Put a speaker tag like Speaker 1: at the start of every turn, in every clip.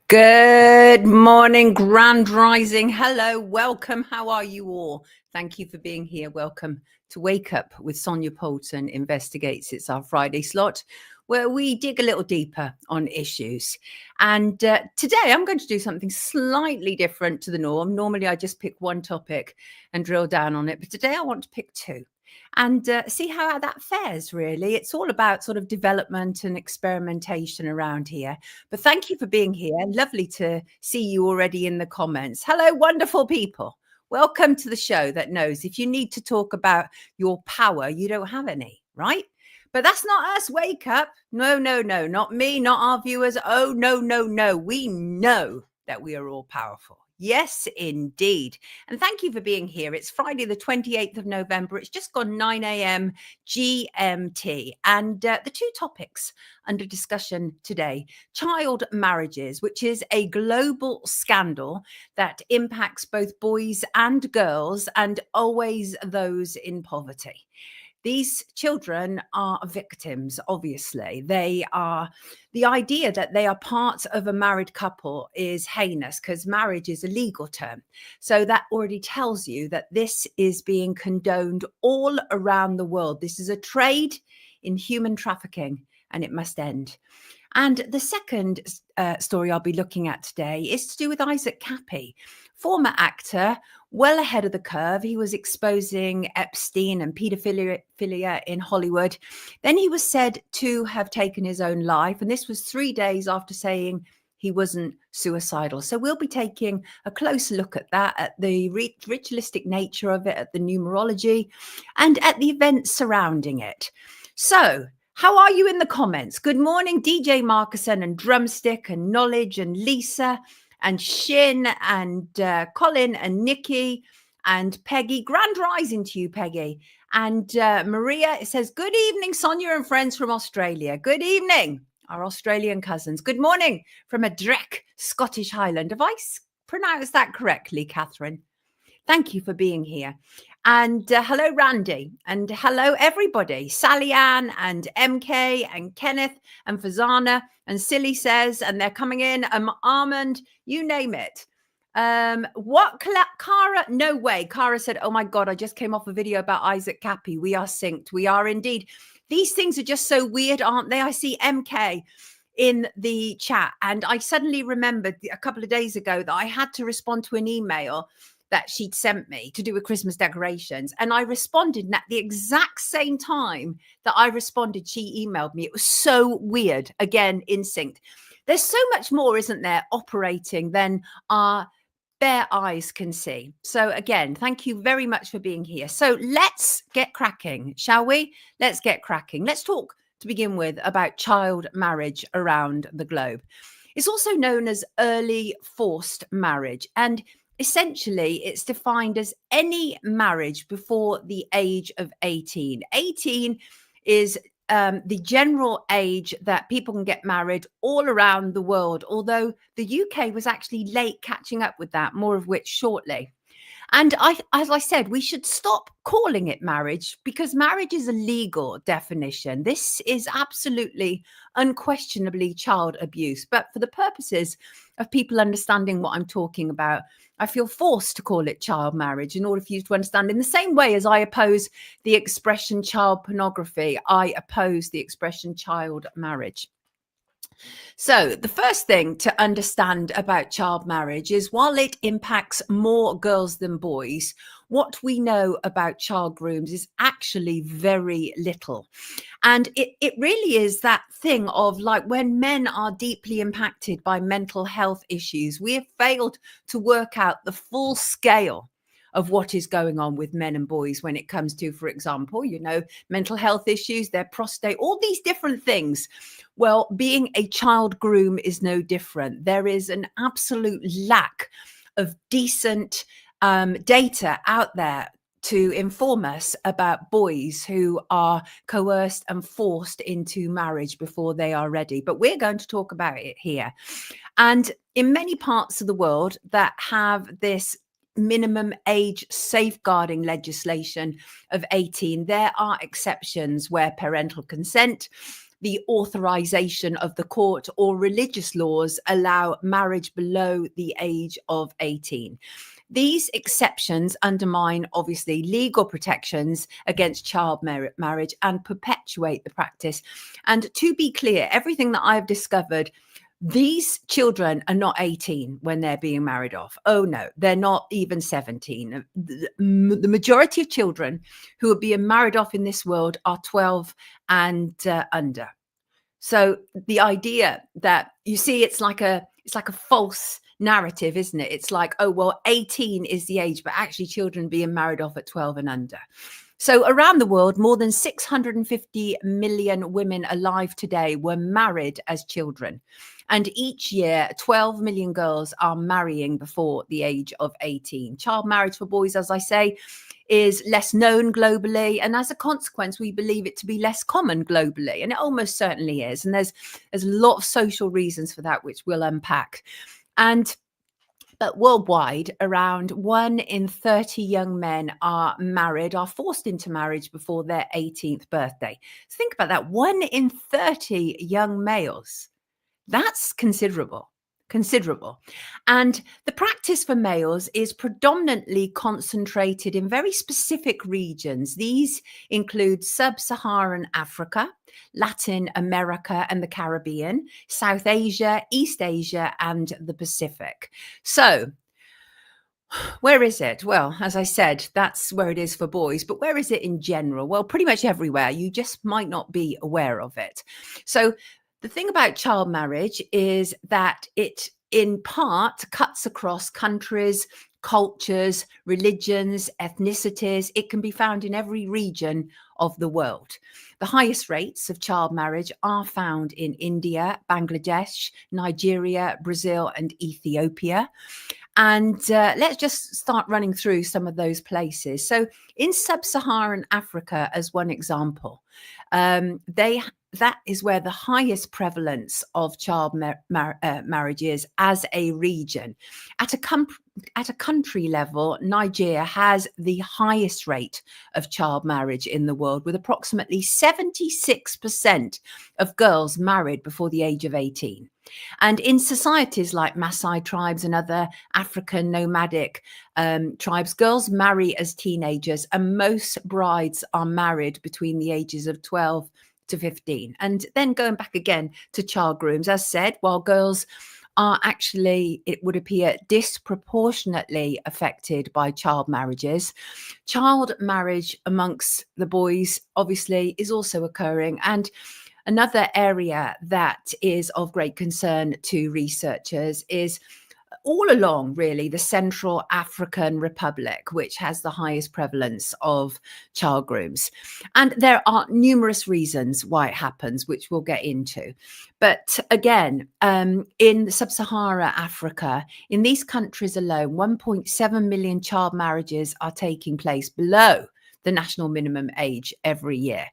Speaker 1: Good morning, Grand Rising. Hello, welcome. How are you all? Thank you for being here. Welcome to Wake Up with Sonia Poulton Investigates. It's our Friday slot where we dig a little deeper on issues. And today I'm going to do something slightly different to the norm. Normally I just pick one topic and drill down on it, but today I want to pick two and see how that fares, really. It's all about sort of development and experimentation around here. But thank you for being here. Lovely to see you already in the comments. Hello, wonderful people. Welcome to the show that knows if you need to talk about your power, you don't have any, right? But that's not us. Wake up. No, not me, not our viewers. Oh, no. We know that we are all powerful. Yes, indeed. And thank you for being here. It's Friday, the 28th of November. It's just gone 9 a.m. GMT. And the two topics under discussion today: child marriages, which is a global scandal that impacts both boys and girls, and always those in poverty. These children are victims, obviously. The idea that they are part of a married couple is heinous because marriage is a legal term. So that already tells you that this is being condoned all around the world. This is a trade in human trafficking and it must end. And the second story I'll be looking at today is to do with Isaac Kappy, former actor, well ahead of the curve. He was exposing Epstein and paedophilia in Hollywood. Then he was said to have taken his own life, and this was 3 days after saying he wasn't suicidal. So we'll be taking a close look at that, at the ritualistic nature of it, at the numerology, and at the events surrounding it. So how are you in the comments? Good morning, DJ Markuson and Drumstick and Knowledge and Lisa and Shin and Colin and Nikki and Peggy. Grand rising to you, Peggy. And Maria, it says, good evening, Sonia and friends from Australia. Good evening, our Australian cousins. Good morning from a Drek, Scottish Highland. Have I pronounced that correctly, Catherine? Thank you for being here. And hello, Randy. And hello, everybody. Sally Ann and MK and Kenneth and Fazana and Silly says, and they're coming in, Armand, you name it. What, Cara? No way. Cara said, oh my God, I just came off a video about Isaac Kappy. We are synced. We are indeed. These things are just so weird, aren't they? I see MK in the chat. And I suddenly remembered a couple of days ago that I had to respond to an email that she'd sent me to do with Christmas decorations. And I responded at the exact same time that I responded, she emailed me. It was so weird, again, in sync. There's so much more, isn't there, operating than our bare eyes can see. So again, thank you very much for being here. So let's get cracking, shall we? Let's get cracking. Let's talk, to begin with, about child marriage around the globe. It's also known as early forced marriage. And essentially, it's defined as any marriage before the age of 18. 18 is the general age that people can get married all around the world, although the UK was actually late catching up with that, more of which shortly. And as I said, we should stop calling it marriage because marriage is a legal definition. This is absolutely, unquestionably child abuse. But for the purposes of people understanding what I'm talking about, I feel forced to call it child marriage in order for you to understand. In the same way as I oppose the expression child pornography, I oppose the expression child marriage. So the first thing to understand about child marriage is while it impacts more girls than boys, what we know about child grooms is actually very little. And it really is that thing of like when men are deeply impacted by mental health issues, we have failed to work out the full scale of what is going on with men and boys when it comes to, for example, mental health issues, their prostate, all these different things. Well, being a child groom is no different. There is an absolute lack of decent data out there to inform us about boys who are coerced and forced into marriage before they are ready. But we're going to talk about it here. And in many parts of the world that have this minimum age safeguarding legislation of 18, there are exceptions where parental consent the authorization of the court or religious laws allow marriage below the age of 18. These exceptions undermine, obviously, legal protections against child marriage and perpetuate the practice. And to be clear, everything that I've discovered, these children are not 18 when they're being married off. Oh, no, they're not even 17. The majority of children who are being married off in this world are 12 and under. So the idea that, you see, it's like a false narrative, isn't it? It's like, oh, well, 18 is the age, but actually children being married off at 12 and under. So around the world, more than 650 million women alive today were married as children. And each year, 12 million girls are marrying before the age of 18. Child marriage for boys, as I say, is less known globally. And as a consequence, we believe it to be less common globally. And it almost certainly is. And there's a lot of social reasons for that, which we'll unpack. But worldwide, around 1 in 30 young men are forced into marriage before their 18th birthday. So think about that. 1 in 30 young males. That's considerable. And the practice for males is predominantly concentrated in very specific regions. These include sub-Saharan Africa, Latin America and the Caribbean, South Asia, East Asia, and the Pacific. So where is it? Well, as I said, that's where it is for boys, but where is it in general? Well, pretty much everywhere. You just might not be aware of it. So the thing about child marriage is that it, in part, cuts across countries, cultures, religions, ethnicities. It can be found in every region of the world. The highest rates of child marriage are found in India, Bangladesh, Nigeria, Brazil, and Ethiopia. And let's just start running through some of those places. So in sub-Saharan Africa, as one example, that is where the highest prevalence of child marriage is as a region. At a country level, Nigeria has the highest rate of child marriage in the world, with approximately 76% of girls married before the age of 18. And in societies like Maasai tribes and other African nomadic tribes, girls marry as teenagers, and most brides are married between the ages of 12 to 15. And then going back again to child grooms, as said, while girls are actually, it would appear, disproportionately affected by child marriages, child marriage amongst the boys obviously is also occurring. And another area that is of great concern to researchers is all along, really, the Central African Republic, which has the highest prevalence of child grooms. And there are numerous reasons why it happens, which we'll get into. But again, in sub-Saharan Africa, in these countries alone, 1.7 million child marriages are taking place below the national minimum age every year.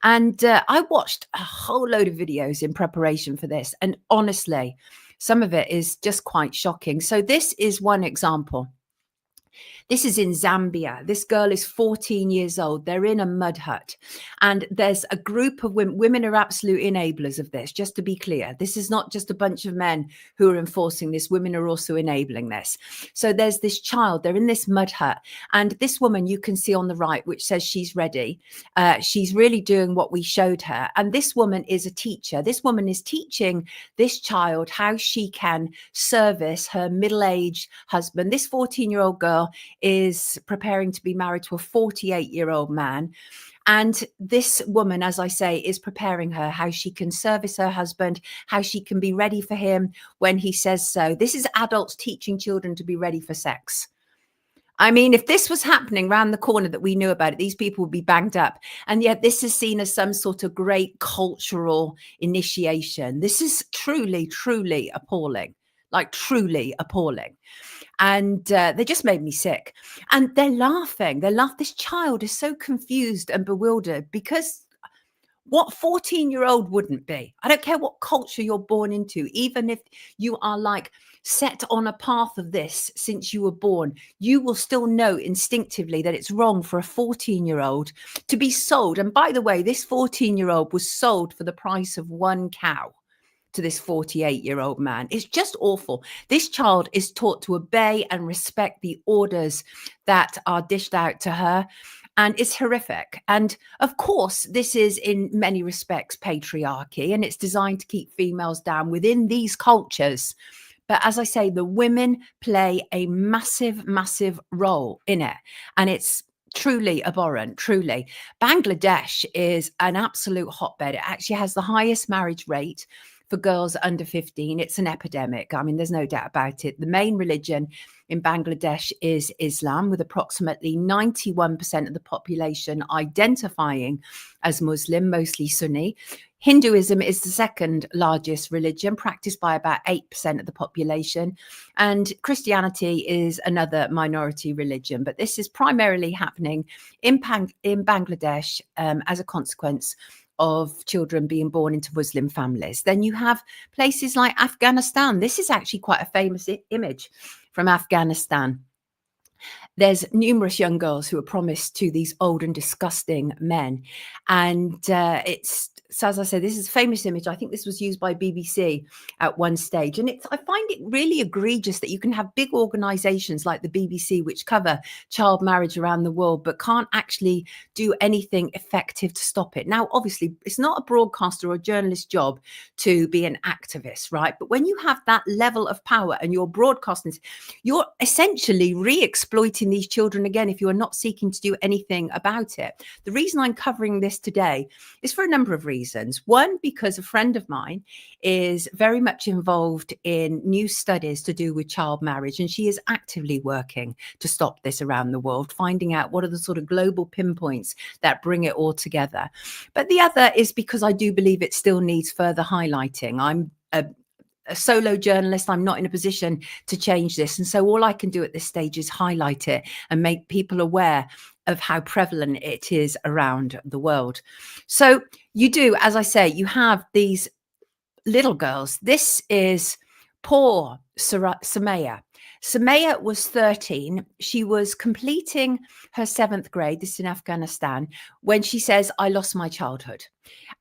Speaker 1: And I watched a whole load of videos in preparation for this. And honestly, some of it is just quite shocking. So this is one example. This is in Zambia. This girl is 14 years old. They're in a mud hut. And there's a group of women. Women are absolute enablers of this, just to be clear. This is not just a bunch of men who are enforcing this. Women are also enabling this. So there's this child. They're in this mud hut. And this woman you can see on the right, which says she's ready. She's really doing what we showed her. And this woman is a teacher. This woman is teaching this child how she can service her middle-aged husband. This 14-year-old girl is preparing to be married to a 48-year-old man. And this woman, as I say, is preparing her how she can service her husband, how she can be ready for him when he says so. This is adults teaching children to be ready for sex. I mean, if this was happening around the corner that we knew about it, these people would be banged up. And yet this is seen as some sort of great cultural initiation. This is truly, truly appalling, like truly appalling. And they just made me sick. And they're laughing. This child is so confused and bewildered because What 14-year-old wouldn't be? I don't care what culture you're born into, even if you are like set on a path of this since you were born, you will still know instinctively that it's wrong for a 14-year-old to be sold. And by the way, this 14-year-old was sold for the price of one cow to this 48-year-old man. It's just awful. This child is taught to obey and respect the orders that are dished out to her. And it's horrific. And of course, this is in many respects patriarchy, and it's designed to keep females down within these cultures. But as I say, the women play a massive, massive role in it. And it's truly abhorrent, truly. Bangladesh is an absolute hotbed. It actually has the highest marriage rate for girls under 15. It's an epidemic. I mean, there's no doubt about it. The main religion in Bangladesh is Islam, with approximately 91% of the population identifying as Muslim, mostly Sunni. Hinduism is the second largest religion, practiced by about 8% of the population. And Christianity is another minority religion. But this is primarily happening in Bangladesh as a consequence of children being born into Muslim families. Then you have places like Afghanistan. This is actually quite a famous image from Afghanistan. There's numerous young girls who are promised to these old and disgusting men. And so as I said, this is a famous image. I think this was used by BBC at one stage. And I find it really egregious that you can have big organizations like the BBC, which cover child marriage around the world, but can't actually do anything effective to stop it. Now, obviously, it's not a broadcaster or a journalist's job to be an activist, right? But when you have that level of power and you're broadcasting, you're essentially re-exploiting these children again if you are not seeking to do anything about it. The reason I'm covering this today is for a number of reasons. One, because a friend of mine is very much involved in new studies to do with child marriage, and she is actively working to stop this around the world, finding out what are the sort of global pinpoints that bring it all together. But the other is because I do believe it still needs further highlighting. I'm a solo journalist. I'm not in a position to change this. And so all I can do at this stage is highlight it and make people aware of how prevalent it is around the world. So you do, as I say, you have these little girls. This is poor Samaya. Samaya was 13. She was completing her 7th grade, this is in Afghanistan, when she says, I lost my childhood.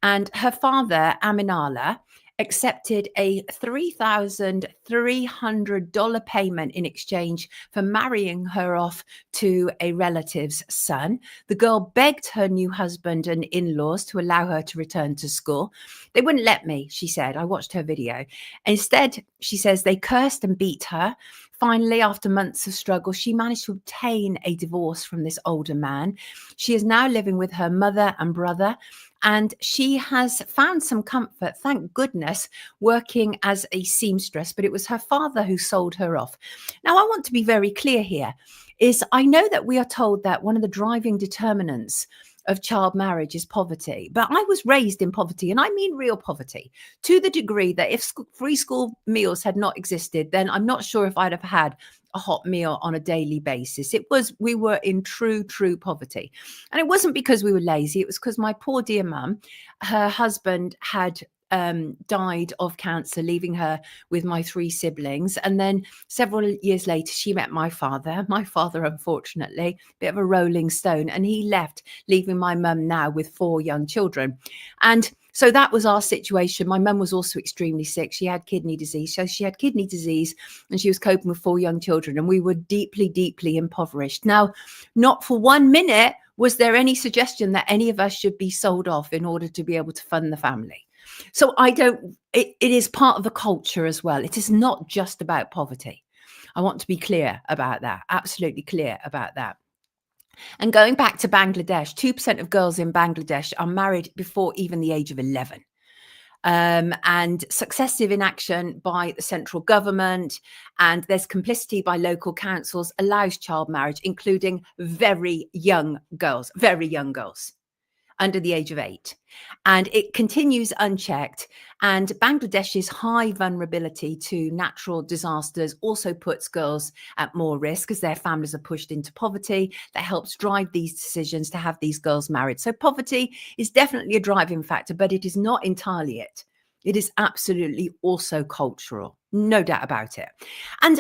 Speaker 1: And her father, Aminallah, accepted a $3,300 payment in exchange for marrying her off to a relative's son. The girl begged her new husband and in-laws to allow her to return to school. They wouldn't let me, she said. I watched her video. Instead, she says they cursed and beat her. Finally, after months of struggle, she managed to obtain a divorce from this older man. She is now living with her mother and brother, and she has found some comfort, thank goodness, working as a seamstress, but it was her father who sold her off. Now, I want to be very clear here, is I know that we are told that one of the driving determinants of child marriage is poverty, but I was raised in poverty, and I mean real poverty, to the degree that if free school meals had not existed, then I'm not sure if I'd have had a hot meal on a daily basis. We were in true poverty. And it wasn't because we were lazy. It was because my poor dear mum, her husband had died of cancer, leaving her with my 3 siblings. And then several years later, she met my father. My father, unfortunately, a bit of a rolling stone, and he left, leaving my mum now with 4 young children. And so that was our situation. My mum was also extremely sick. She had kidney disease. So she had kidney disease and she was coping with 4 young children. And we were deeply impoverished. Now, not for 1 minute was there any suggestion that any of us should be sold off in order to be able to fund the family. So it is part of the culture as well. It is not just about poverty. I want to be clear about that, absolutely clear about that. And going back to Bangladesh, 2% of girls in Bangladesh are married before even the age of 11. And successive inaction by the central government, and there's complicity by local councils, allows child marriage, including very young girls. under the age of 8. And it continues unchecked. And Bangladesh's high vulnerability to natural disasters also puts girls at more risk as their families are pushed into poverty. That helps drive these decisions to have these girls married. So poverty is definitely a driving factor, but it is not entirely it. It is absolutely also cultural, no doubt about it.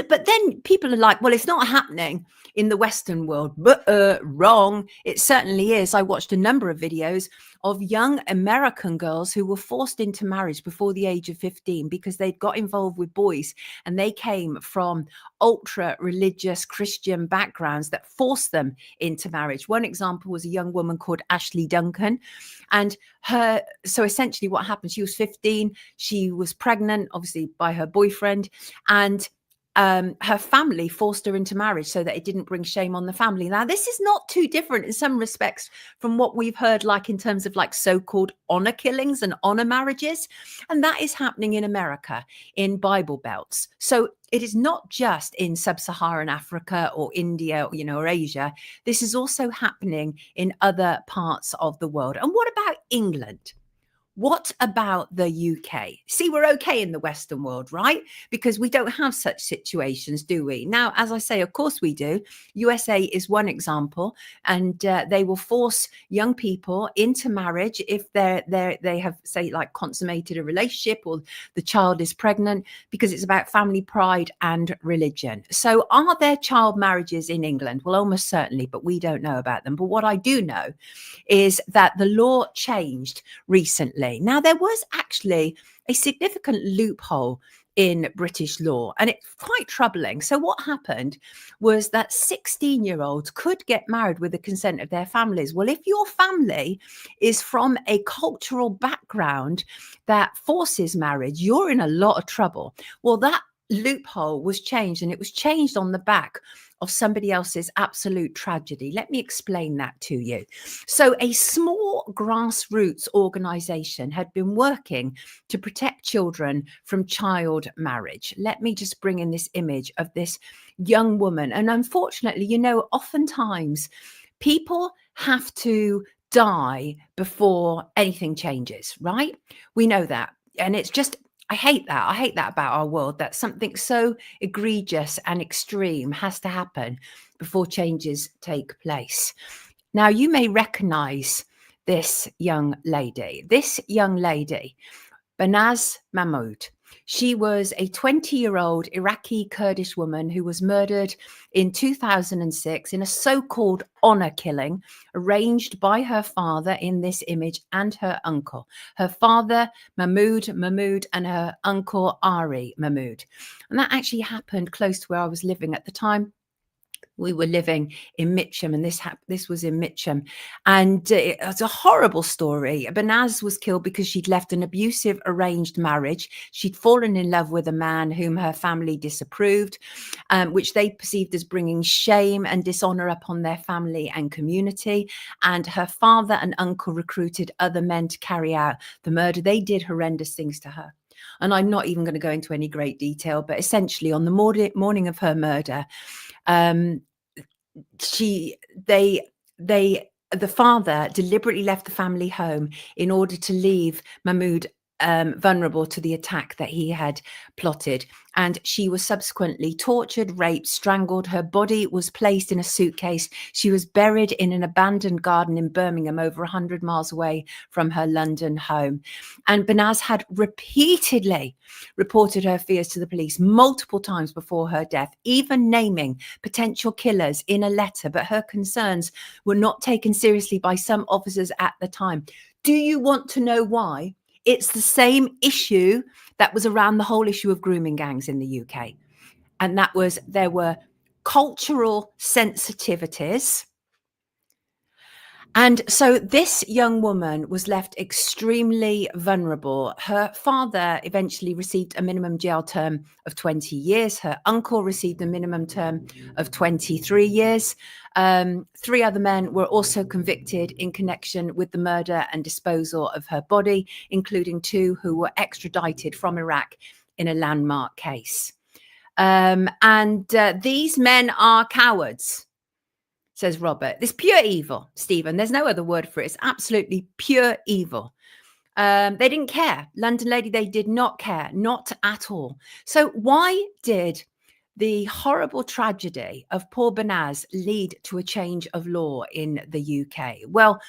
Speaker 1: But then people are like, well, it's not happening in the Western world. But wrong. It certainly is. I watched a number of videos of young American girls who were forced into marriage before the age of 15 because they'd got involved with boys and they came from ultra religious Christian backgrounds that forced them into marriage. One example was a young woman called Ashley Duncan. And so essentially what happened, she was 15, she was pregnant, obviously by her boyfriend, and her family forced her into marriage so that it didn't bring shame on the family. Now, this is not too different in some respects from what we've heard, like in terms of like so-called honor killings and honor marriages. And that is happening in America, in Bible belts. So it is not just in sub-Saharan Africa or India, or Asia. This is also happening in other parts of the world. And what about England? What about the UK? See, we're okay in the Western world, right? Because we don't have such situations, do we? Now, as I say, of course we do. USA is one example, and they will force young people into marriage if they have, say, like consummated a relationship or the child is pregnant, because it's about family pride and religion. So are there child marriages in England? Well, almost certainly, but we don't know about them. But what I do know is that the law changed recently. Now, there was actually a significant loophole in British law, and it's quite troubling. So what happened was that 16-year-olds could get married with the consent of their families. Well, if your family is from a cultural background that forces marriage, you're in a lot of trouble. Well, that loophole was changed, and it was changed on the back of somebody else's absolute tragedy. Let me explain that to you. So a small grassroots organization had been working to protect children from child marriage. Let me just bring in this image of this young woman. And unfortunately, oftentimes people have to die before anything changes, right? We know that. And it's just, I hate that. I hate that about our world, that something so egregious and extreme has to happen before changes take place. Now, you may recognize this young lady. This young lady, Banaz Mahmoud. She was a 20-year-old Iraqi Kurdish woman who was murdered in 2006 in a so-called honor killing arranged by her father in this image and her uncle. Her father, Mahmoud, and her uncle, Ari Mahmoud. And that actually happened close to where I was living at the time. We were living in Mitcham, and this was in Mitcham. And it's a horrible story. Banaz was killed because she'd left an abusive arranged marriage. She'd fallen in love with a man whom her family disapproved, which they perceived as bringing shame and dishonor upon their family and community. And her father and uncle recruited other men to carry out the murder. They did horrendous things to her. And I'm not even going to go into any great detail, but essentially on the morning of her murder, the father deliberately left the family home in order to leave Mahmoud vulnerable to the attack that he had plotted. And she was subsequently tortured, raped, strangled. Her body was placed in a suitcase. She was buried in an abandoned garden in Birmingham, over 100 miles away from her London home. And Banaz had repeatedly reported her fears to the police multiple times before her death, even naming potential killers in a letter. But her concerns were not taken seriously by some officers at the time. Do you want to know why? It's the same issue that was around the whole issue of grooming gangs in the UK. And that was, there were cultural sensitivities. And so this young woman was left extremely vulnerable. Her father eventually received a minimum jail term of 20 years. Her uncle received a minimum term of 23 years. 3 other men were also convicted in connection with the murder and disposal of her body, including 2 who were extradited from Iraq in a landmark case. These men are cowards. says Robert. This pure evil, Stephen. There's no other word for it. It's absolutely pure evil. They didn't care. London Lady, they did not care, not at all. So why did the horrible tragedy of poor Banaz lead to a change of law in the UK? Well,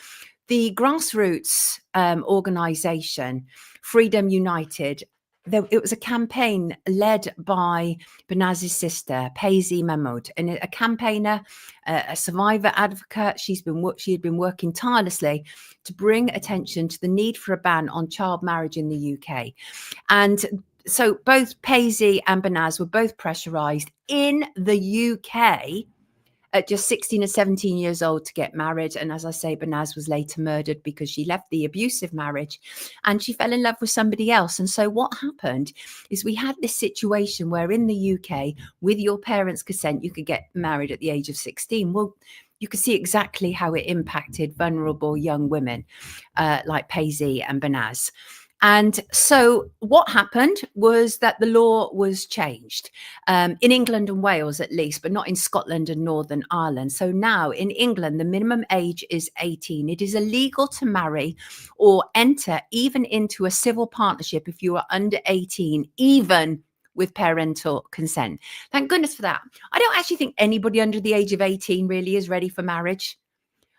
Speaker 1: the grassroots organisation, Freedom United, it was a campaign led by Banaz's sister, Paisley Mahmood, and a campaigner, a survivor advocate. She had been working tirelessly to bring attention to the need for a ban on child marriage in the UK. And so both Paisley and Banaz were both pressurised in the UK at just 16 and 17 years old to get married. And as I say, Banaz was later murdered because she left the abusive marriage and she fell in love with somebody else. And so what happened is we had this situation where in the UK, with your parents' consent, you could get married at the age of 16. Well, you could see exactly how it impacted vulnerable young women like Paisley and Banaz. And so what happened was that the law was changed in England and Wales, at least, but not in Scotland and Northern Ireland. So now in England, the minimum age is 18. It is illegal to marry or enter even into a civil partnership if you are under 18, even with parental consent. Thank goodness for that. I don't actually think anybody under the age of 18 really is ready for marriage.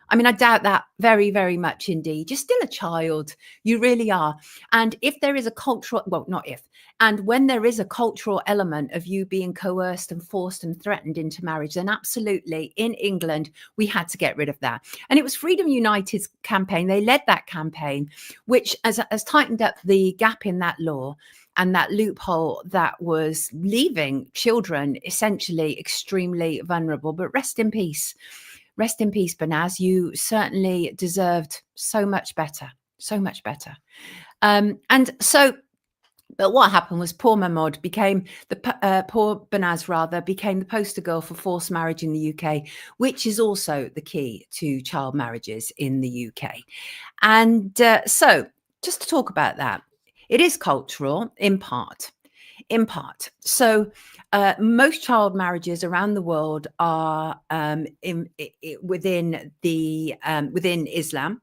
Speaker 1: I mean, I doubt that very, very much indeed. You're still a child. You really are. And if there is a cultural, well, not if, and when there is a cultural element of you being coerced and forced and threatened into marriage, then absolutely in England, we had to get rid of that. And it was Freedom United's campaign. They led that campaign, which has tightened up the gap in that law and that loophole that was leaving children essentially extremely vulnerable. But rest in peace. Rest in peace, Banaz. You certainly deserved so much better, so much better. But what happened was poor Mahmoud became poor Banaz rather became the poster girl for forced marriage in the UK, which is also the key to child marriages in the UK. And so just to talk about that, it is cultural in part. So most child marriages around the world are within Islam.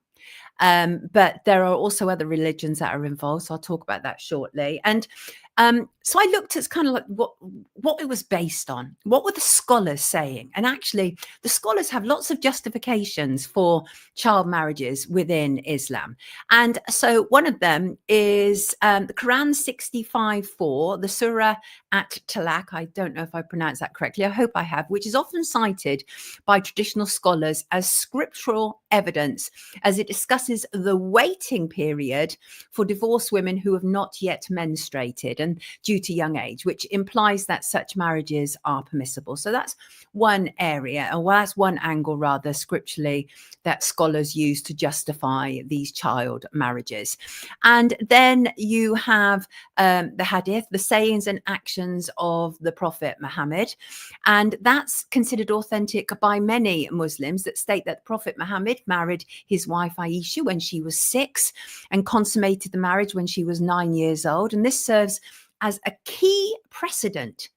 Speaker 1: But there are also other religions that are involved. So I'll talk about that shortly. And so I looked at kind of like what it was based on. What were the scholars saying? And actually, the scholars have lots of justifications for child marriages within Islam. And so one of them is the Quran 65:4, the Surah at Talaq. I don't know if I pronounced that correctly. I hope I have, which is often cited by traditional scholars as scriptural evidence as it discusses the waiting period for divorced women who have not yet menstruated and due to young age, which implies that such marriages are permissible. So that's one area, or that's one angle rather scripturally that scholars use to justify these child marriages. And then you have the hadith, the sayings and actions of the Prophet Muhammad. And that's considered authentic by many Muslims that state that the Prophet Muhammad married his wife Aisha when she was 6 and consummated the marriage when she was 9 years old. And this serves as a key precedent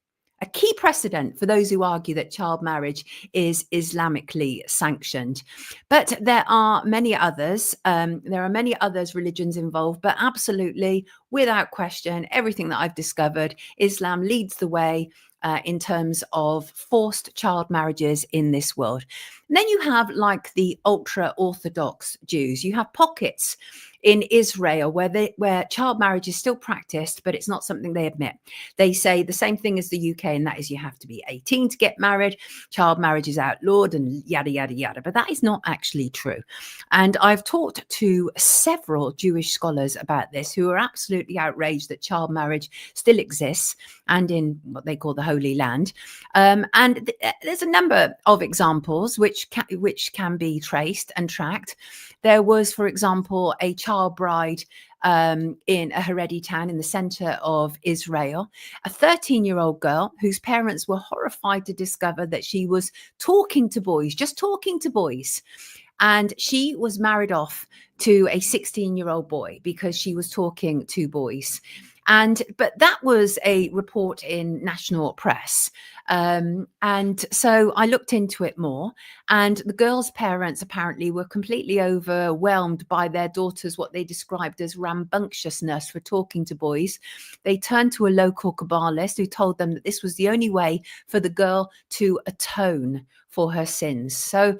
Speaker 1: for those who argue that child marriage is Islamically sanctioned. But there are many others. Religions involved, but absolutely, without question, everything that I've discovered, Islam leads the way in terms of forced child marriages in this world. And then you have like the ultra-Orthodox Jews. You have pockets in Israel where child marriage is still practiced, but it's not something they admit. They say the same thing as the UK, and that is you have to be 18 to get married. Child marriage is outlawed and yada, yada, yada. But that is not actually true. And I've talked to several Jewish scholars about this who are absolutely outraged that child marriage still exists and in what they call the Holy Land. And there's a number of examples which can be traced and tracked. There was, for example, a child bride in a Haredi town in the center of Israel, a 13-year-old girl whose parents were horrified to discover that she was talking to boys, just talking to boys. And she was married off to a 16-year-old boy because she was talking to boys. But that was a report in national press. And so I looked into it more, and the girls' parents apparently were completely overwhelmed by their daughter's what they described as rambunctiousness for talking to boys. They turned to a local Kabbalist who told them that this was the only way for the girl to atone for her sins. So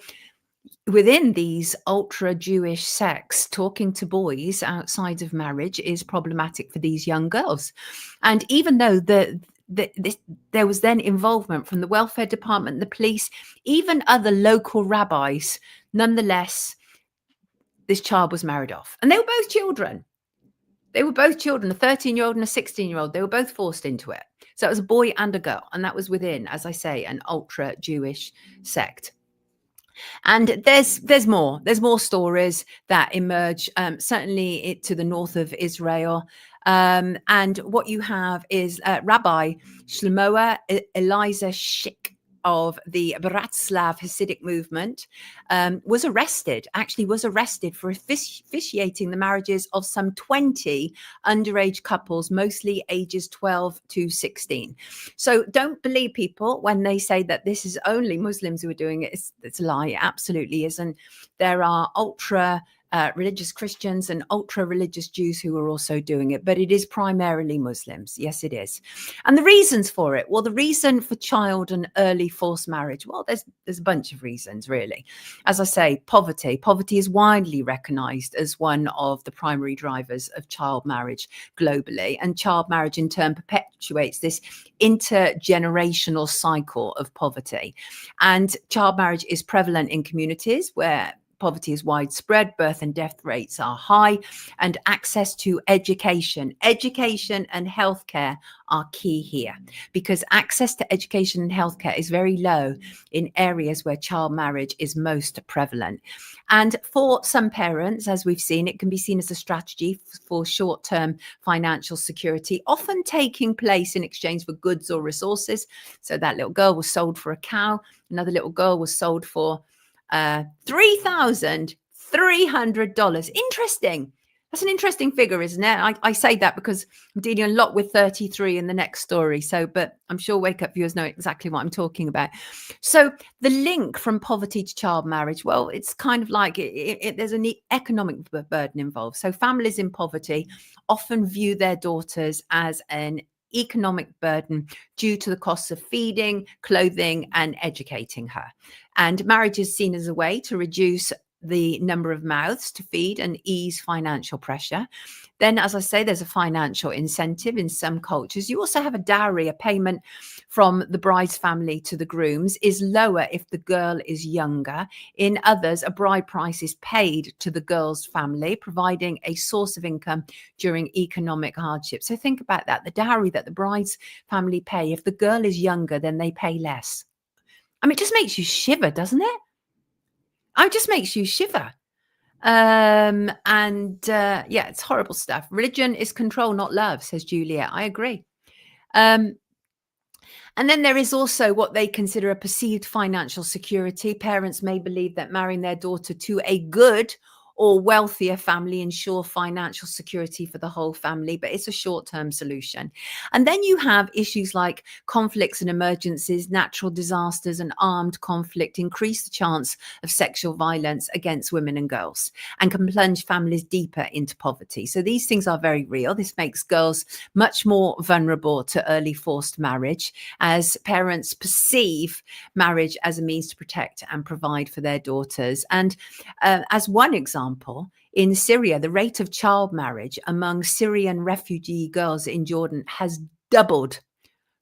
Speaker 1: within these ultra Jewish sects, talking to boys outside of marriage is problematic for these young girls. And even though there was then involvement from the welfare department, the police, even other local rabbis, nonetheless, this child was married off. And they were both children. They were both children, a 13-year-old and a 16-year-old. They were both forced into it. So it was a boy and a girl. And that was within, as I say, an ultra Jewish sect. And there's more stories that emerge, certainly to the north of Israel. And what you have is Rabbi Shlomo Eliza Schick of the Bratslav Hasidic movement was arrested for officiating the marriages of some 20 underage couples, mostly ages 12 to 16. So don't believe people when they say that this is only Muslims who are doing it. It's a lie. It absolutely isn't. There are ultra religious Christians and ultra religious Jews who are also doing it, but it is primarily Muslims. Yes, it is. And the reasons for it, well, the reason for child and early forced marriage, well, there's a bunch of reasons, really. As I say, poverty is widely recognized as one of the primary drivers of child marriage globally, and child marriage in turn perpetuates this intergenerational cycle of poverty. And child marriage is prevalent in communities where poverty is widespread, birth and death rates are high, and access to education and healthcare are key here, because access to education and healthcare is very low in areas where child marriage is most prevalent. And for some parents, as we've seen, it can be seen as a strategy for short-term financial security, often taking place in exchange for goods or resources. So that little girl was sold for a cow, another little girl was sold for $3,300. Interesting. That's an interesting figure, isn't it? I say that because I'm dealing a lot with 33 in the next story. So, but I'm sure Wake Up viewers know exactly what I'm talking about. So the link from poverty to child marriage, well, it's kind of like there's an economic burden involved. So families in poverty often view their daughters as an economic burden due to the costs of feeding, clothing, and educating her. And marriage is seen as a way to reduce the number of mouths to feed and ease financial pressure. Then, as I say, there's a financial incentive in some cultures. You also have a dowry, a payment from the bride's family to the groom's is lower if the girl is younger. In others, a bride price is paid to the girl's family, providing a source of income during economic hardship. So think about that. The dowry that the bride's family pay, if the girl is younger, then they pay less. I mean, it just makes you shiver, doesn't it? It just makes you shiver. Yeah, it's horrible stuff. Religion is control, not love, says Juliet. I agree. And then there is also what they consider a perceived financial security. Parents may believe that marrying their daughter to a good or wealthier family ensure financial security for the whole family, but it's a short-term solution. And then you have issues like conflicts and emergencies, natural disasters, and armed conflict increase the chance of sexual violence against women and girls and can plunge families deeper into poverty. So these things are very real. This makes girls much more vulnerable to early forced marriage, as parents perceive marriage as a means to protect and provide for their daughters. And as one example, in Syria, the rate of child marriage among Syrian refugee girls in Jordan has doubled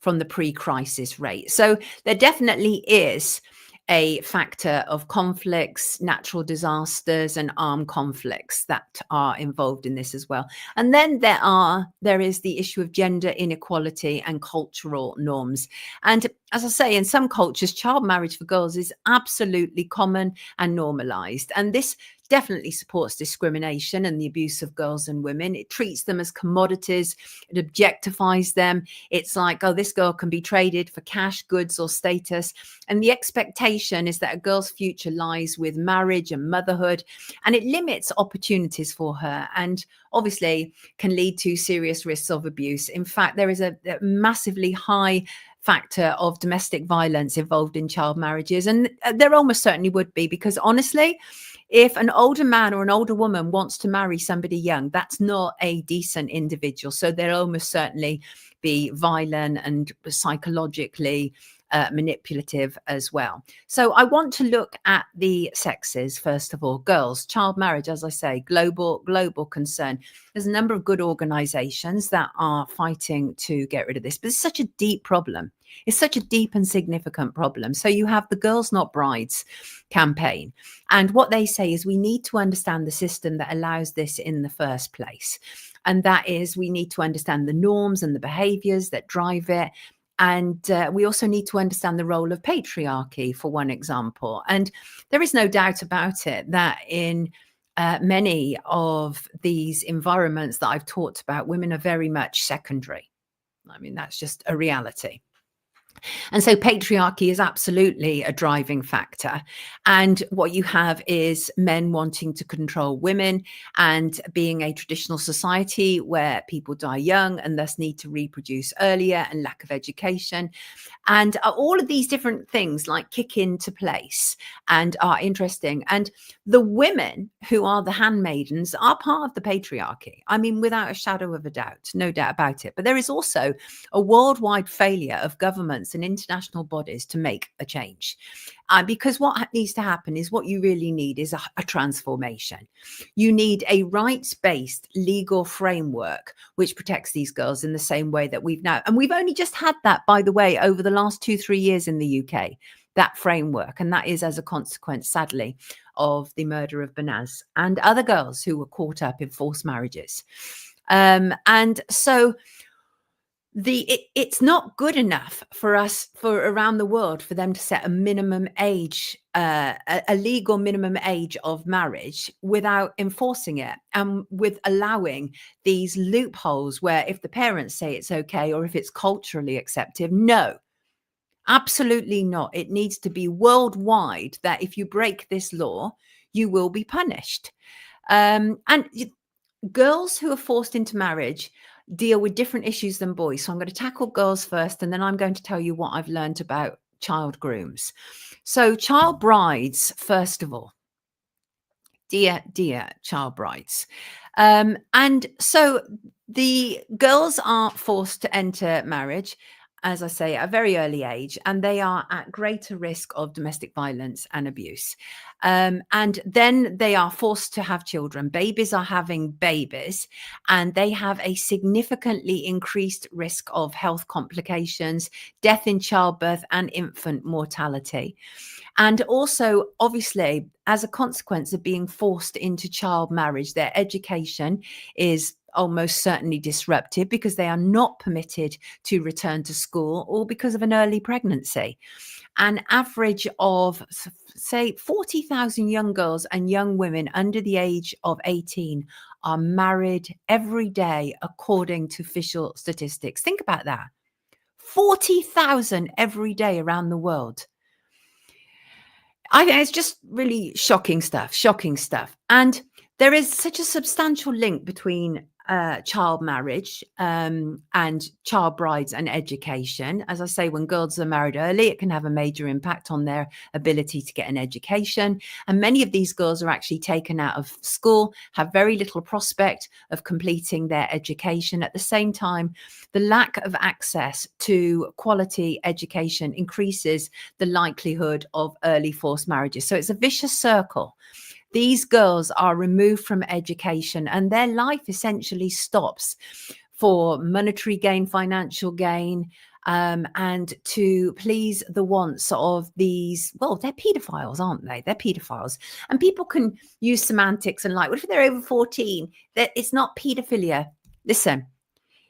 Speaker 1: from the pre-crisis rate. So there definitely is a factor of conflicts, natural disasters, and armed conflicts that are involved in this as well. And then there is the issue of gender inequality and cultural norms. And as I say, in some cultures, child marriage for girls is absolutely common and normalized. And this definitely supports discrimination and the abuse of girls and women. It treats them as commodities. It objectifies them. It's like, oh, this girl can be traded for cash, goods, or status. And the expectation is that a girl's future lies with marriage and motherhood, and it limits opportunities for her, and obviously can lead to serious risks of abuse. In fact, there is a massively high factor of domestic violence involved in child marriages, and there almost certainly would be, because honestly, if an older man or an older woman wants to marry somebody young, that's not a decent individual. So there'll almost certainly be violent and psychologically manipulative as well. So I want to look at the sexes first of all. Girls, child marriage, as I say, global concern. There's a number of good organizations that are fighting to get rid of this, but it's such a deep problem. It's such a deep and significant problem. So you have the Girls Not Brides campaign, and what they say is we need to understand the system that allows this in the first place. And that is, we need to understand the norms and the behaviors that drive it. And we also need to understand the role of patriarchy, for one example. And there is no doubt about it that in many of these environments that I've talked about, women are very much secondary. I mean, that's just a reality. And so patriarchy is absolutely a driving factor. And what you have is men wanting to control women, and being a traditional society where people die young and thus need to reproduce earlier, and lack of education. And all of these different things like kick into place and are interesting. And the women who are the handmaidens are part of the patriarchy. I mean, without a shadow of a doubt, no doubt about it. But there is also a worldwide failure of governments and international bodies to make a change. Because what needs to happen is, what you really need is a transformation. You need a rights-based legal framework which protects these girls in the same way that we've now. And we've only just had that, by the way, over the last 2-3 years in the UK, that framework. And that is as a consequence, sadly, of the murder of Banaz and other girls who were caught up in forced marriages. And so it's not good enough for us, for around the world, for them to set a minimum age, a legal minimum age of marriage without enforcing it, and with allowing these loopholes where if the parents say it's okay, or if it's culturally accepted. No, absolutely not. It needs to be worldwide that if you break this law, you will be punished. And girls who are forced into marriage deal with different issues than boys. So I'm going to tackle girls first, and then I'm going to tell you what I've learned about child grooms. So child brides, first of all, dear child brides. And so the girls are forced to enter marriage, as I say, at a very early age, and they are at greater risk of domestic violence and abuse. And then they are forced to have children. Babies are having babies, and they have a significantly increased risk of health complications, death in childbirth, and infant mortality. And also, obviously, as a consequence of being forced into child marriage, their education is almost certainly disrupted, because they are not permitted to return to school, or because of an early pregnancy. An average of, say, 40,000 young girls and young women under the age of 18 are married every day, according to official statistics. Think about that. 40,000 every day around the world. I think it's just really shocking stuff. And there is such a substantial link between child marriage and child brides and education. As I say, when girls are married early, it can have a major impact on their ability to get an education. And many of these girls are actually taken out of school, have very little prospect of completing their education. At the same time, the lack of access to quality education increases the likelihood of early forced marriages. So it's a vicious circle. These girls are removed from education, and their life essentially stops for monetary gain, financial gain, and to please the wants of these, well, they're pedophiles, aren't they? They're pedophiles. And people can use semantics and like, what if they're over 14? That it's not pedophilia. Listen,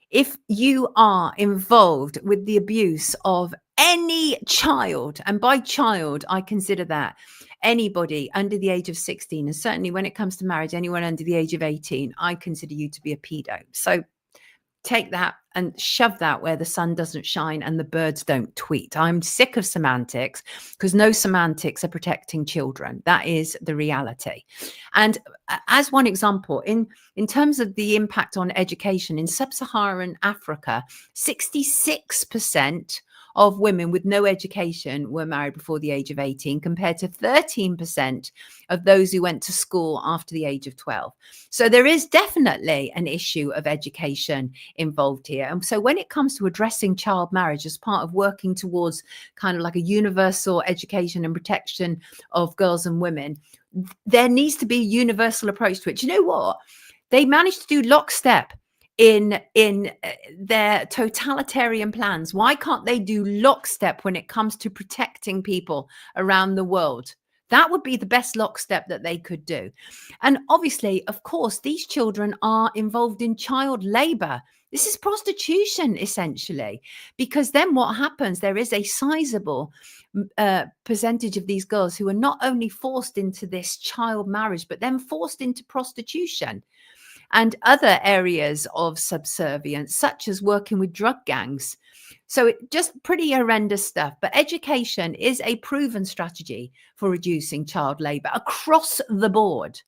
Speaker 1: if you are involved with the abuse of any child, and by child, I consider that anybody under the age of 16, and certainly when it comes to marriage, anyone under the age of 18, I consider you to be a pedo. So take that and shove that where the sun doesn't shine and the birds don't tweet. I'm sick of semantics, because no semantics are protecting children. That is the reality. And as one example, in terms of the impact on education in sub-Saharan Africa, 66% of women with no education were married before the age of 18, compared to 13% of those who went to school after the age of 12. So there is definitely an issue of education involved here. And so when it comes to addressing child marriage as part of working towards kind of like a universal education and protection of girls and women, there needs to be a universal approach to it. Do you know what? They managed to do lockstep in their totalitarian plans. Why can't they do lockstep when it comes to protecting people around the world? That would be the best lockstep that they could do. And obviously, of course, these children are involved in child labor. This is prostitution, essentially, because then what happens, there is a sizable percentage of these girls who are not only forced into this child marriage, but then forced into prostitution and other areas of subservience, such as working with drug gangs. So it just pretty horrendous stuff. But education is a proven strategy for reducing child labor across the board.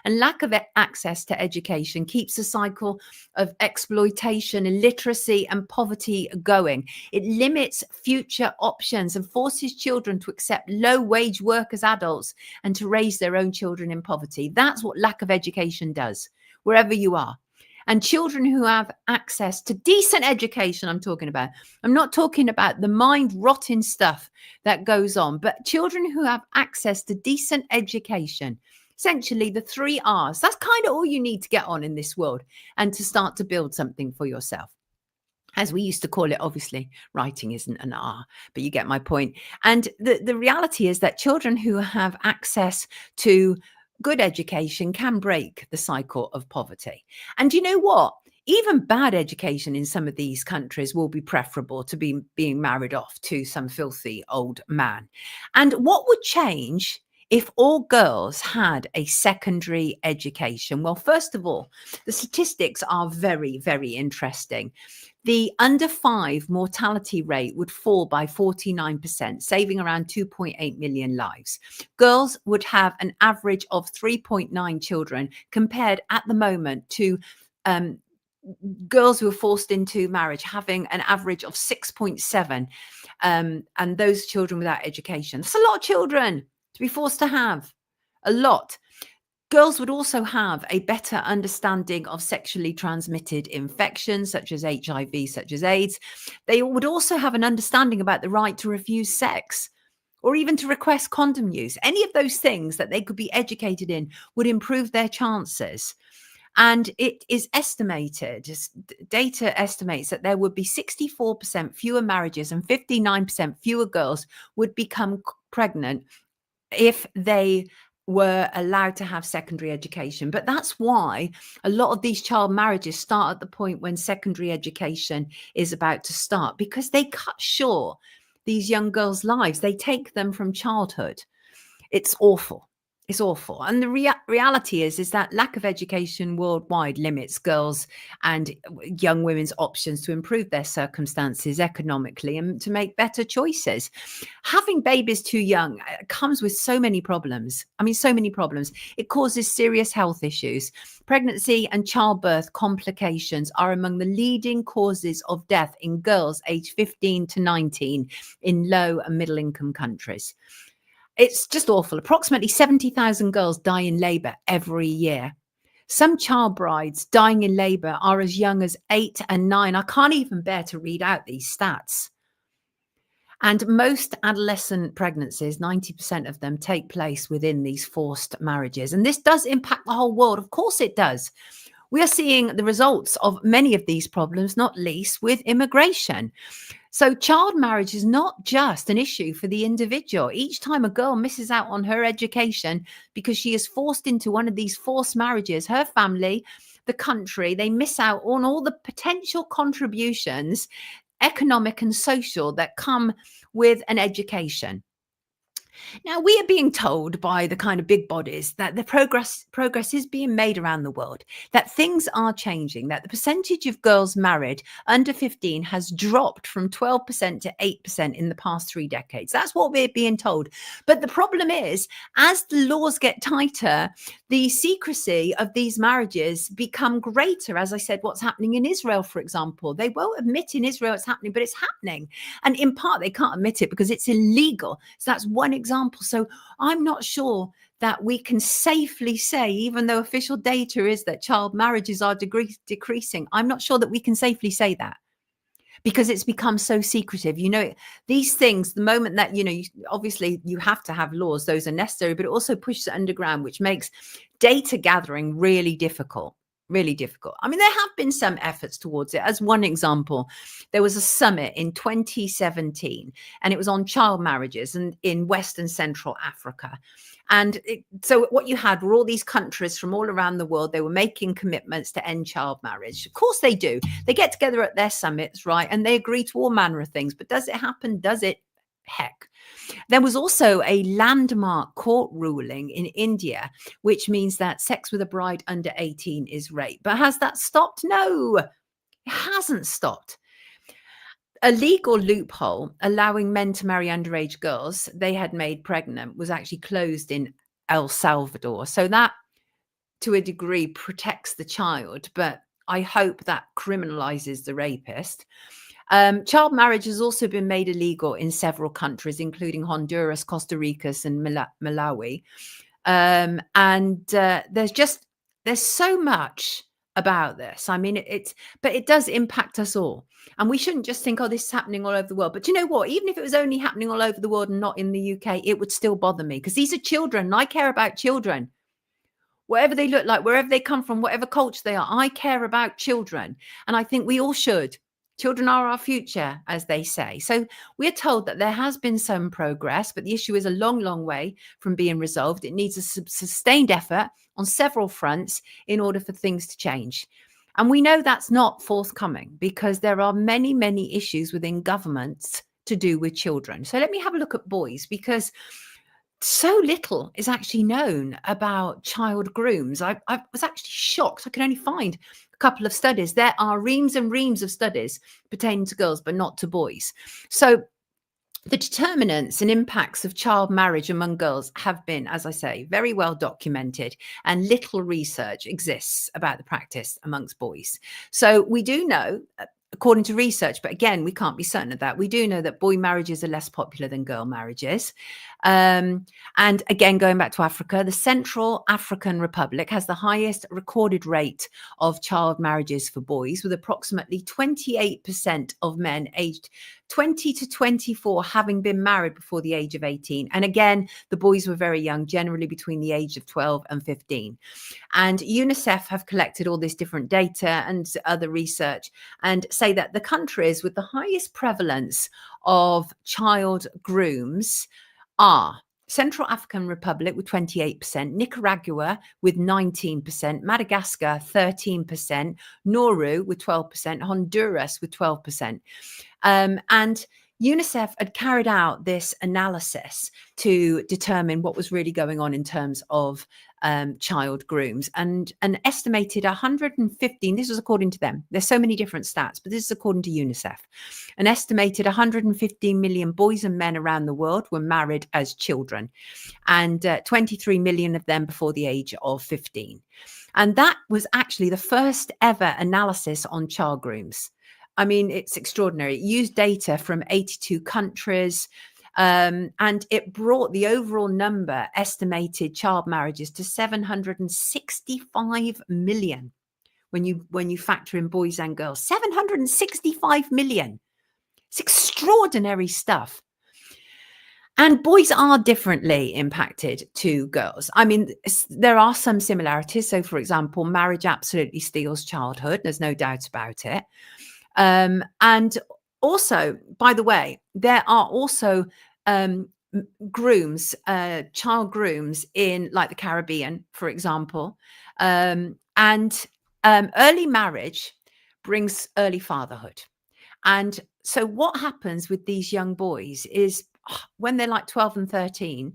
Speaker 1: And lack of access to education keeps a cycle of exploitation, illiteracy, and poverty going. It limits future options and forces children to accept low-wage work as adults and to raise their own children in poverty. That's what lack of education does, wherever you are. And children who have access to decent education, I'm talking about. I'm not talking about the mind-rotting stuff that goes on, but children who have access to decent education. Essentially, the 3 R's. That's kind of all you need to get on in this world and to start to build something for yourself. As we used to call it, obviously, writing isn't an R, but you get my point. And the reality is that children who have access to good education can break the cycle of poverty. And you know what? Even bad education in some of these countries will be preferable to being married off to some filthy old man. And what would change if all girls had a secondary education? Well, first of all, the statistics are very, very interesting. The under 5 mortality rate would fall by 49%, saving around 2.8 million lives. Girls would have an average of 3.9 children, compared at the moment to girls who are forced into marriage having an average of 6.7, and those children without education. That's a lot of children to be forced to have, a lot. Girls would also have a better understanding of sexually transmitted infections, such as HIV, such as AIDS. They would also have an understanding about the right to refuse sex or even to request condom use. Any of those things that they could be educated in would improve their chances. And it is estimated, data estimates that there would be 64% fewer marriages and 59% fewer girls would become pregnant if they were allowed to have secondary education. But that's why a lot of these child marriages start at the point when secondary education is about to start, because they cut short these young girls' lives. They take them from childhood. It's awful. It's awful. And the reality is that lack of education worldwide limits girls and young women's options to improve their circumstances economically and to make better choices. Having babies too young comes with so many problems. I mean, so many problems. It causes serious health issues. Pregnancy and childbirth complications are among the leading causes of death in girls aged 15 to 19 in low and middle income countries. It's just awful. Approximately 70,000 girls die in labour every year. Some child brides dying in labour are as young as 8 and 9. I can't even bear to read out these stats. And most adolescent pregnancies, 90% of them, take place within these forced marriages. And this does impact the whole world. Of course it does. We are seeing the results of many of these problems, not least with immigration. So child marriage is not just an issue for the individual. Each time a girl misses out on her education because she is forced into one of these forced marriages, her family, the country, they miss out on all the potential contributions, economic and social, that come with an education. Now, we are being told by the kind of big bodies that the progress is being made around the world, that things are changing, that the percentage of girls married under 15 has dropped from 12% to 8% in the past 3 decades. That's what we're being told. But the problem is, as the laws get tighter, the secrecy of these marriages become greater. As I said, what's happening in Israel, for example, they won't admit in Israel it's happening, but it's happening. And in part, they can't admit it because it's illegal. So that's one example. So I'm not sure that we can safely say, even though official data is that child marriages are decreasing, I'm not sure that we can safely say that, because it's become so secretive. These things, the moment that, obviously you have to have laws, those are necessary, but it also pushes it underground, which makes data gathering really difficult. Really difficult. I mean, there have been some efforts towards it. As one example, there was a summit in 2017, and it was on child marriages and in West and Central Africa. And so what you had were all these countries from all around the world. They were making commitments to end child marriage. Of course they do. They get together at their summits, right? And they agree to all manner of things. But does it happen? Does it? Heck. There was also a landmark court ruling in India, which means that sex with a bride under 18 is rape. But has that stopped? No, it hasn't stopped. A legal loophole allowing men to marry underage girls they had made pregnant was actually closed in El Salvador. So that, to a degree, protects the child, but I hope that criminalizes the rapist. Child marriage has also been made illegal in several countries, including Honduras, Costa Rica, and Malawi. There's so much about this. I mean, but it does impact us all. And we shouldn't just think, oh, this is happening all over the world. But you know what? Even if it was only happening all over the world and not in the UK, it would still bother me, because these are children and I care about children. Whatever they look like, wherever they come from, whatever culture they are, I care about children. And I think we all should. Children are our future, as they say. So we're told that there has been some progress, but the issue is a long, long way from being resolved. It needs a sustained effort on several fronts in order for things to change. And we know that's not forthcoming, because there are many, many issues within governments to do with children. So let me have a look at boys, because so little is actually known about child grooms. I was actually shocked. I could only find a couple of studies. There are reams and reams of studies pertaining to girls, but not to boys. So the determinants and impacts of child marriage among girls have been, as I say, very well documented, and little research exists about the practice amongst boys. So we do know, according to research, but again, we can't be certain of that, we do know that boy marriages are less popular than girl marriages. And again, going back to Africa, the Central African Republic has the highest recorded rate of child marriages for boys, with approximately 28% of men aged 20 to 24 having been married before the age of 18. And again, the boys were very young, generally between the age of 12 and 15. And UNICEF have collected all this different data and other research, and say that the countries with the highest prevalence of child grooms are Central African Republic with 28%, Nicaragua with 19%, Madagascar 13%, Nauru with 12%, Honduras with 12%. And UNICEF had carried out this analysis to determine what was really going on in terms of child grooms, and an estimated 115, this was according to them, there's so many different stats, but this is according to UNICEF, an estimated 115 million boys and men around the world were married as children, and 23 million of them before the age of 15. And that was actually the first ever analysis on child grooms. I mean, it's extraordinary. It used data from 82 countries, and it brought the overall number estimated child marriages to 765 million. When you factor in boys and girls, 765 million. It's extraordinary stuff. And boys are differently impacted to girls. I mean, there are some similarities. So, for example, marriage absolutely steals childhood. There's no doubt about it. And also, by the way, there are also grooms, child grooms in like the Caribbean, for example. And early marriage brings early fatherhood. And so what happens with these young boys is when they're like 12 and 13,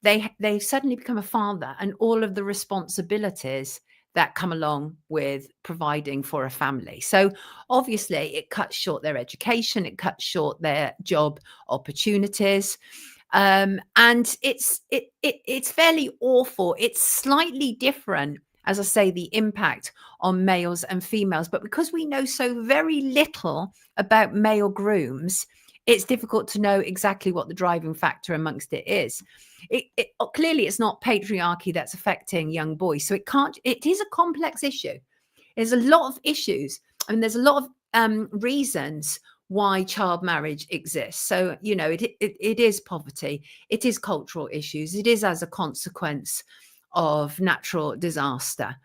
Speaker 1: they suddenly become a father, and all of the responsibilities that come along with providing for a family. So obviously it cuts short their education, it cuts short their job opportunities. And it's fairly awful. It's slightly different, as I say, the impact on males and females. But because we know so very little about male grooms, it's difficult to know exactly what the driving factor amongst it is. Clearly, it's not patriarchy that's affecting young boys. So it is a complex issue. There's a lot of issues. I mean, there's a lot of reasons why child marriage exists. So, it is poverty, it is cultural issues, it is as a consequence of natural disaster.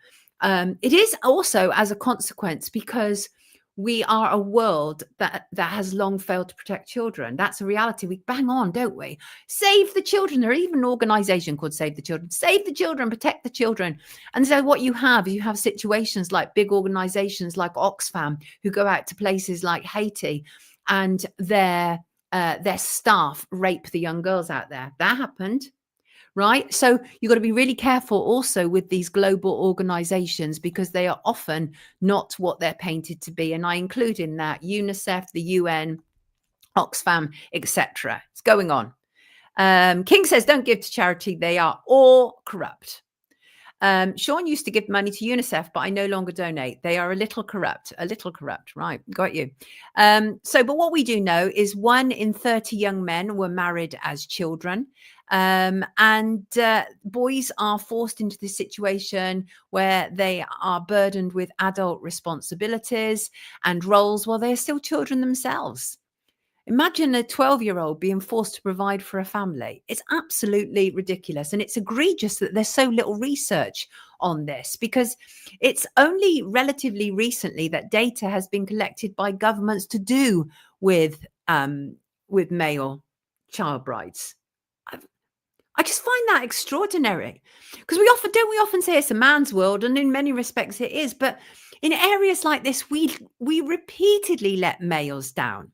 Speaker 1: It is also as a consequence because we are a world that has long failed to protect children. That's a reality. We bang on, don't we? Save the children. There are even an organization called Save the Children. Save the children, protect the children. And so what you have situations like big organizations like Oxfam who go out to places like Haiti, and their staff rape the young girls out there. That happened. Right. So you've got to be really careful also with these global organizations, because they are often not what they're painted to be. And I include in that UNICEF, the UN, Oxfam, etc. It's going on. King says, don't give to charity. They are all corrupt. Sean used to give money to UNICEF, but I no longer donate. They are a little corrupt. Right. Got you. But what we do know is 1 in 30 young men were married as children. And boys are forced into this situation where they are burdened with adult responsibilities and roles while they're still children themselves. Imagine a 12-year-old being forced to provide for a family. It's absolutely ridiculous. And it's egregious that there's so little research on this, because it's only relatively recently that data has been collected by governments to do with male child brides. I just find that extraordinary, because we often say it's a man's world, and in many respects it is. But in areas like this, we repeatedly let males down.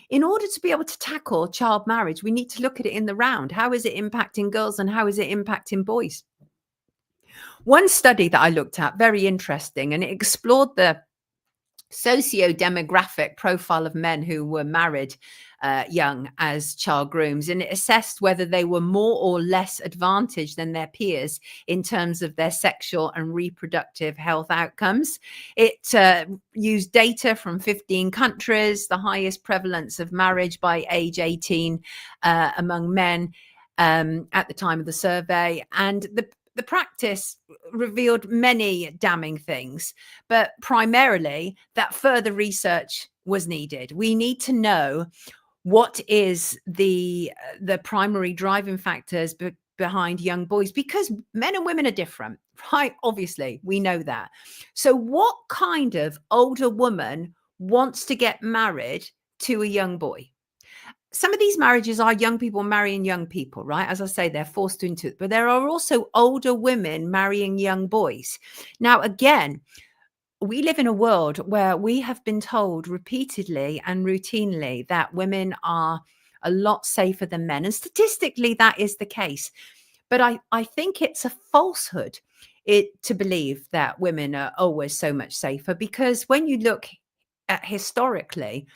Speaker 1: In order to be able to tackle child marriage, we need to look at it in the round. How is it impacting girls and how is it impacting boys? One study that I looked at, very interesting, and it explored the socio-demographic profile of men who were married young as child grooms, and it assessed whether they were more or less advantaged than their peers in terms of their sexual and reproductive health outcomes. It used data from 15 countries, the highest prevalence of marriage by age 18 among men at the time of the survey, and the practice revealed many damning things, but primarily that further research was needed. We need to know what is the primary driving factors behind young boys, because men and women are different, right? Obviously, we know that. So what kind of older woman wants to get married to a young boy? Some of these marriages are young people marrying young people, right? As I say, they're forced into it. But there are also older women marrying young boys. Now, again, we live in a world where we have been told repeatedly and routinely that women are a lot safer than men. And statistically, that is the case. But I think it's a falsehood to believe that women are always so much safer, because when you look at historically,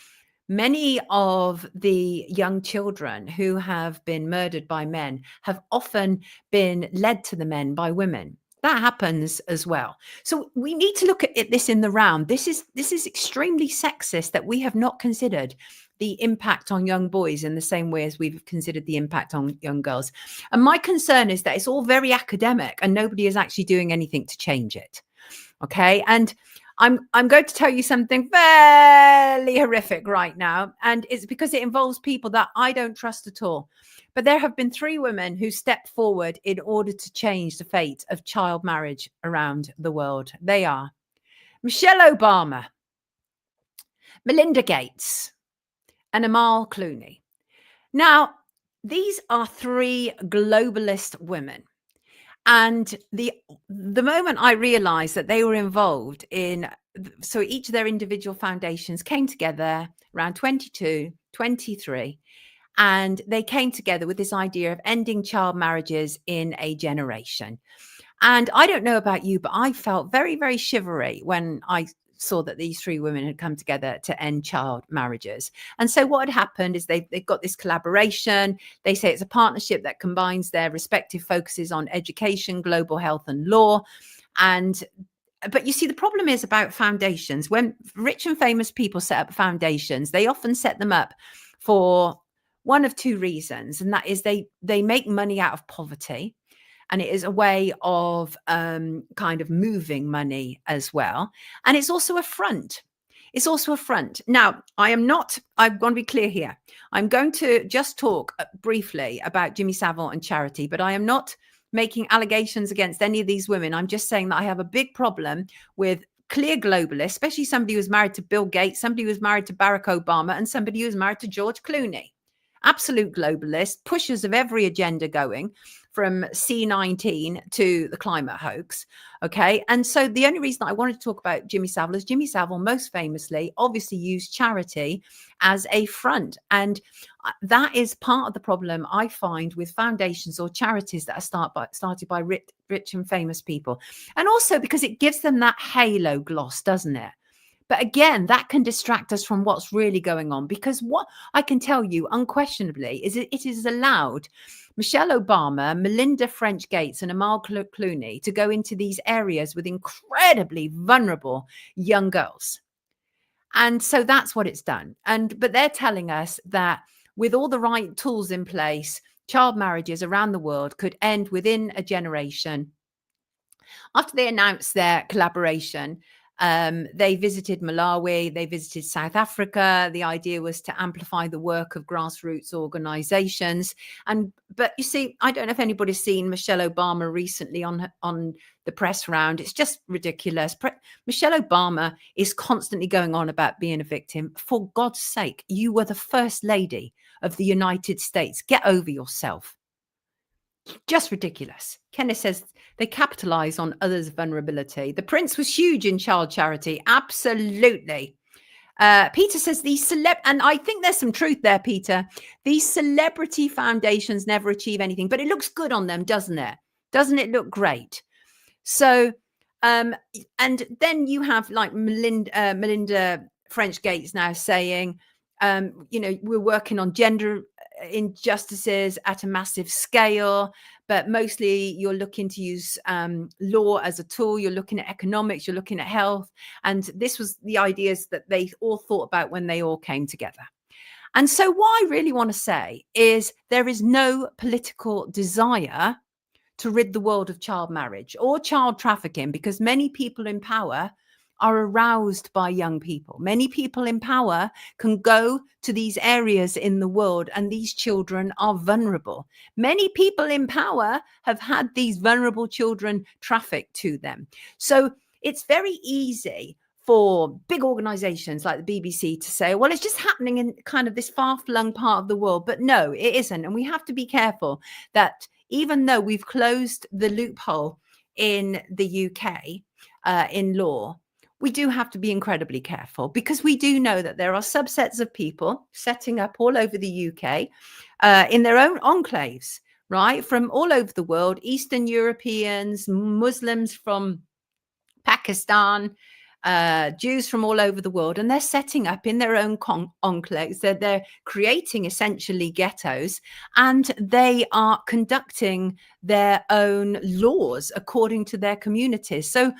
Speaker 1: many of the young children who have been murdered by men have often been led to the men by women. That happens as well. So we need to look at this in the round. This is extremely sexist that we have not considered the impact on young boys in the same way as we've considered the impact on young girls. And my concern is that it's all very academic and nobody is actually doing anything to change it. Okay. And I'm going to tell you something fairly horrific right now, and it's because it involves people that I don't trust at all. But there have been 3 women who stepped forward in order to change the fate of child marriage around the world. They are Michelle Obama, Melinda Gates, and Amal Clooney. Now, these are 3 globalist women. And the moment I realized that they were involved in, so each of their individual foundations came together around 22, 23, And they came together with this idea of ending child marriages in a generation. And I don't know about you, but I felt very, very shivery when I saw that these three women had come together to end child marriages. And so what had happened is they've got this collaboration. They say it's a partnership that combines their respective focuses on education, global health, and law. And but you see, the problem is about foundations. When rich and famous people set up foundations, they often set them up for one of two reasons, and that is they make money out of poverty, and it is a way of kind of moving money as well. And it's also a front. It's also a front. Now, I'm going to be clear here. I'm going to just talk briefly about Jimmy Savile and Charity, but I am not making allegations against any of these women. I'm just saying that I have a big problem with clear globalists, especially somebody who was married to Bill Gates, somebody who was married to Barack Obama, and somebody who was married to George Clooney. Absolute globalists, pushers of every agenda going, from C19 to the climate hoax. Okay. And so the only reason I wanted to talk about Jimmy Savile is Jimmy Savile most famously obviously used charity as a front. And that is part of the problem I find with foundations or charities that are started by rich and famous people. And also because it gives them that halo gloss, doesn't it? But again, that can distract us from what's really going on, because what I can tell you unquestionably is it is allowed Michelle Obama, Melinda French Gates, and Amal Clooney to go into these areas with incredibly vulnerable young girls. And so that's what it's done. But they're telling us that with all the right tools in place, child marriages around the world could end within a generation. After they announced their collaboration, they visited Malawi, they visited South Africa. The idea was to amplify the work of grassroots organizations. But you see, I don't know if anybody's seen Michelle Obama recently on the press round. It's just ridiculous. Michelle Obama is constantly going on about being a victim. For God's sake, you were the first lady of the United States. Get over yourself. Just ridiculous. Kenneth says they capitalize on others' vulnerability. The prince was huge in child charity. Absolutely. Peter says and I think there's some truth there, Peter. These celebrity foundations never achieve anything, but it looks good on them, doesn't it? Doesn't it look great? So, and then you have like Melinda French Gates now saying, we're working on gender injustices at a massive scale, but mostly you're looking to use law as a tool. You're looking at economics, you're looking at health. And this was the ideas that they all thought about when they all came together. And so what I really want to say is there is no political desire to rid the world of child marriage or child trafficking, because many people in power are aroused by young people. Many people in power can go to these areas in the world, and these children are vulnerable. Many people in power have had these vulnerable children trafficked to them. So it's very easy for big organizations like the BBC to say, well, it's just happening in kind of this far-flung part of the world. But no, it isn't. And we have to be careful that even though we've closed the loophole in the UK in law, we do have to be incredibly careful, because we do know that there are subsets of people setting up all over the UK in their own enclaves, right? From all over the world, Eastern Europeans, Muslims from Pakistan, Jews from all over the world, and they're setting up in their own enclaves. They're creating essentially ghettos, and they are conducting their own laws according to their communities. So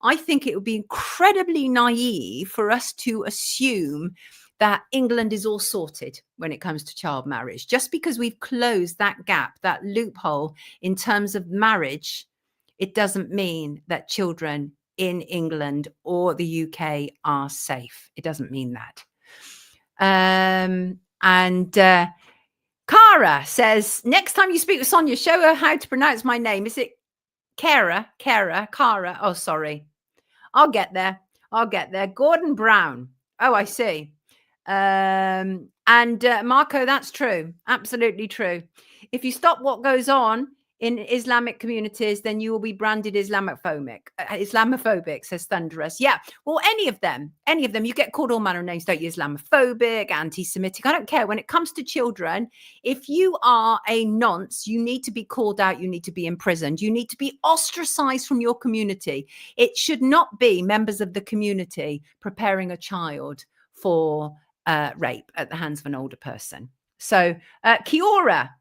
Speaker 1: I think it would be incredibly naive for us to assume that England is all sorted when it comes to child marriage. Just because we've closed that gap, that loophole in terms of marriage, it doesn't mean that children in England or the UK are safe. It doesn't mean that. Cara says, next time you speak with Sonia, show her how to pronounce my name. Is it Cara? Oh, sorry. I'll get there. Gordon Brown. Oh, I see. Marco, that's true. Absolutely true. If you stop what goes on in Islamic communities, then you will be branded Islamophobic, says Thunderous. Yeah, well, any of them, you get called all manner of names, don't you? Islamophobic, anti-Semitic, I don't care. When it comes to children, if you are a nonce, you need to be called out, you need to be imprisoned, you need to be ostracized from your community. It should not be members of the community preparing a child for rape at the hands of an older person. So Kiora,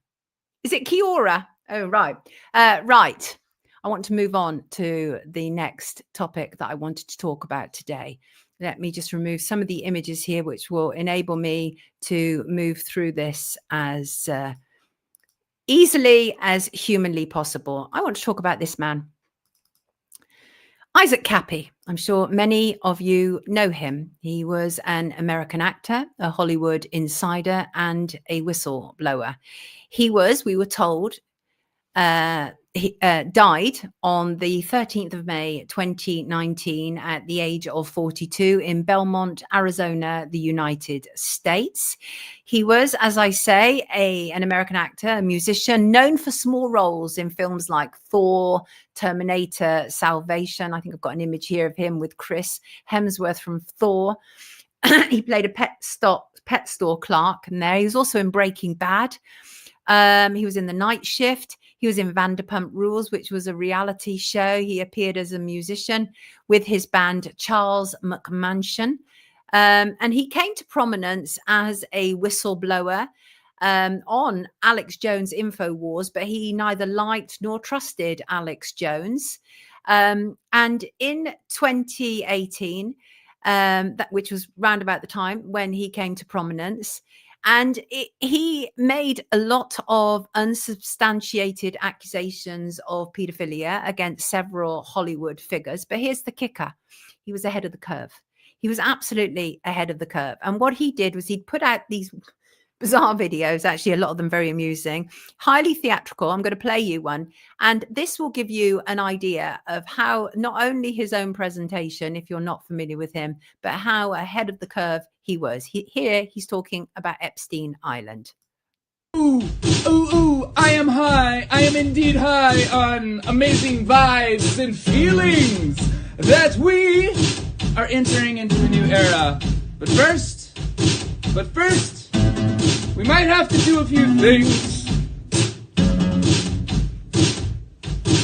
Speaker 1: is it Kiora? Oh, right. Right. I want to move on to the next topic that I wanted to talk about today. Let me just remove some of the images here, which will enable me to move through this as easily as humanly possible. I want to talk about this man, Isaac Kappy. I'm sure many of you know him. He was an American actor, a Hollywood insider, and a whistleblower. He was, we were told, he died on the 13th of May, 2019, at the age of 42 in Belmont, Arizona, the United States. He was, as I say, an American actor, a musician, known for small roles in films like Thor, Terminator, Salvation. I think I've got an image here of him with Chris Hemsworth from Thor. He played a pet store clerk in there. He was also in Breaking Bad. He was in The Night Shift. He was in Vanderpump Rules, which was a reality show. He appeared as a musician with his band Charles McMansion. And he came to prominence as a whistleblower on Alex Jones' InfoWars, but he neither liked nor trusted Alex Jones. And in 2018, which was round about the time when he came to prominence, and he made a lot of unsubstantiated accusations of paedophilia against several Hollywood figures. But here's the kicker. He was ahead of the curve. He was absolutely ahead of the curve. And what he did was he'd put out these bizarre videos, actually a lot of them very amusing, highly theatrical. I'm going to play you one. And this will give you an idea of how not only his own presentation, if you're not familiar with him, but how ahead of the curve he was. Here he's talking about Epstein Island.
Speaker 2: Ooh, ooh, ooh, I am high. I am indeed high on amazing vibes and feelings that we are entering into a new era. But first, we might have to do a few things.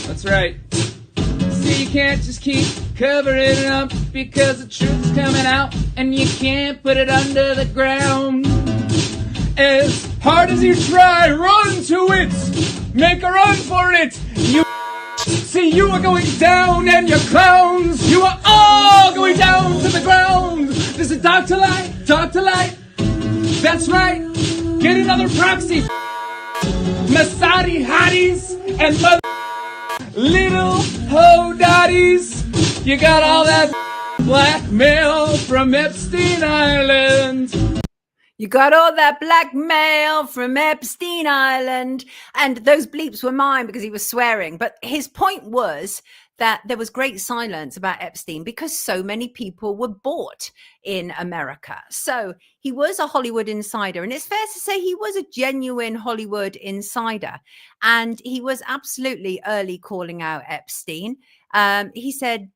Speaker 2: That's right. See, you can't just keep covering it up because the truth's coming out and you can't put it under the ground. As hard as you try, run to it. Make a run for it. You see, you are going down and your clowns. You are all going down to the ground. This is Dr. Light, Dr. Light. That's right. Get another proxy. Masadi hotties and mother little ho daddies. You got all that blackmail from Epstein Island.
Speaker 1: You got all that blackmail from Epstein Island. And those bleeps were mine because he was swearing. But his point was that there was great silence about Epstein because so many people were bought in America. So he was a Hollywood insider. And it's fair to say he was a genuine Hollywood insider. And he was absolutely early calling out Epstein. He said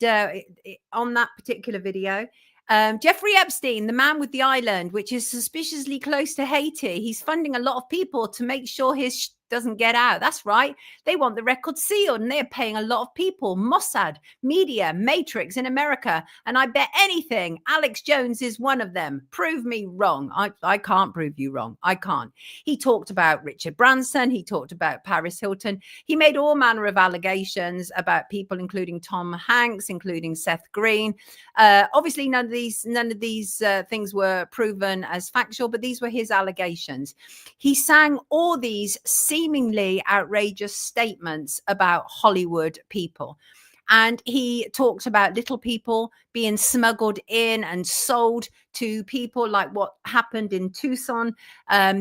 Speaker 1: on that particular video, Jeffrey Epstein, the man with the island, which is suspiciously close to Haiti, he's funding a lot of people to make sure his doesn't get out. That's right. They want the record sealed and they're paying a lot of people. Mossad, media, Matrix in America. And I bet anything Alex Jones is one of them. Prove me wrong. I can't prove you wrong. I can't. He talked about Richard Branson. He talked about Paris Hilton. He made all manner of allegations about people, including Tom Hanks, including Seth Green. Obviously, none of these things were proven as factual, but these were his allegations. He sang all these seemingly outrageous statements about Hollywood people. And he talked about little people being smuggled in and sold to people, like what happened in Tucson.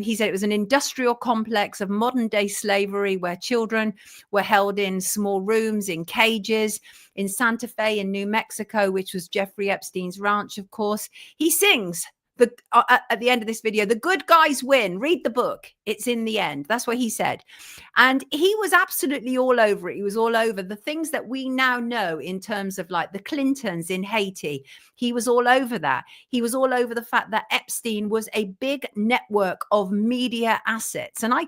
Speaker 1: He said it was an industrial complex of modern day slavery where children were held in small rooms, in cages. In Santa Fe in New Mexico, which was Jeffrey Epstein's ranch, of course. He sings at the end of this video, the good guys win. Read the book. It's in the end. That's what he said. And he was absolutely all over it. He was all over the things that we now know in terms of like the Clintons in Haiti. He was all over that. He was all over the fact that Epstein was a big network of media assets. And I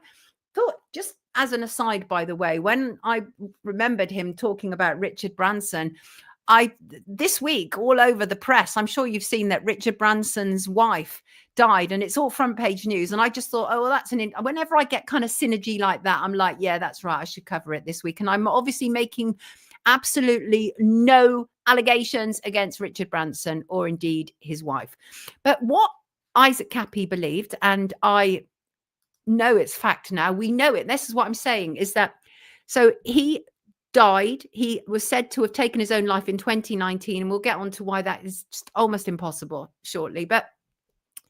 Speaker 1: thought, just as an aside, by the way, when I remembered him talking about Richard Branson, this week all over the press, I'm sure you've seen that Richard Branson's wife died, and it's all front page news. And I just thought, oh, well, that's whenever I get kind of synergy like that, I'm like, yeah, that's right, I should cover it this week. And I'm obviously making absolutely no allegations against Richard Branson or indeed his wife. But what Isaac Kappy believed, and I know it's fact now, we know it, this is what I'm saying, is that so he died. He was said to have taken his own life in 2019, and we'll get on to why that is just almost impossible shortly. But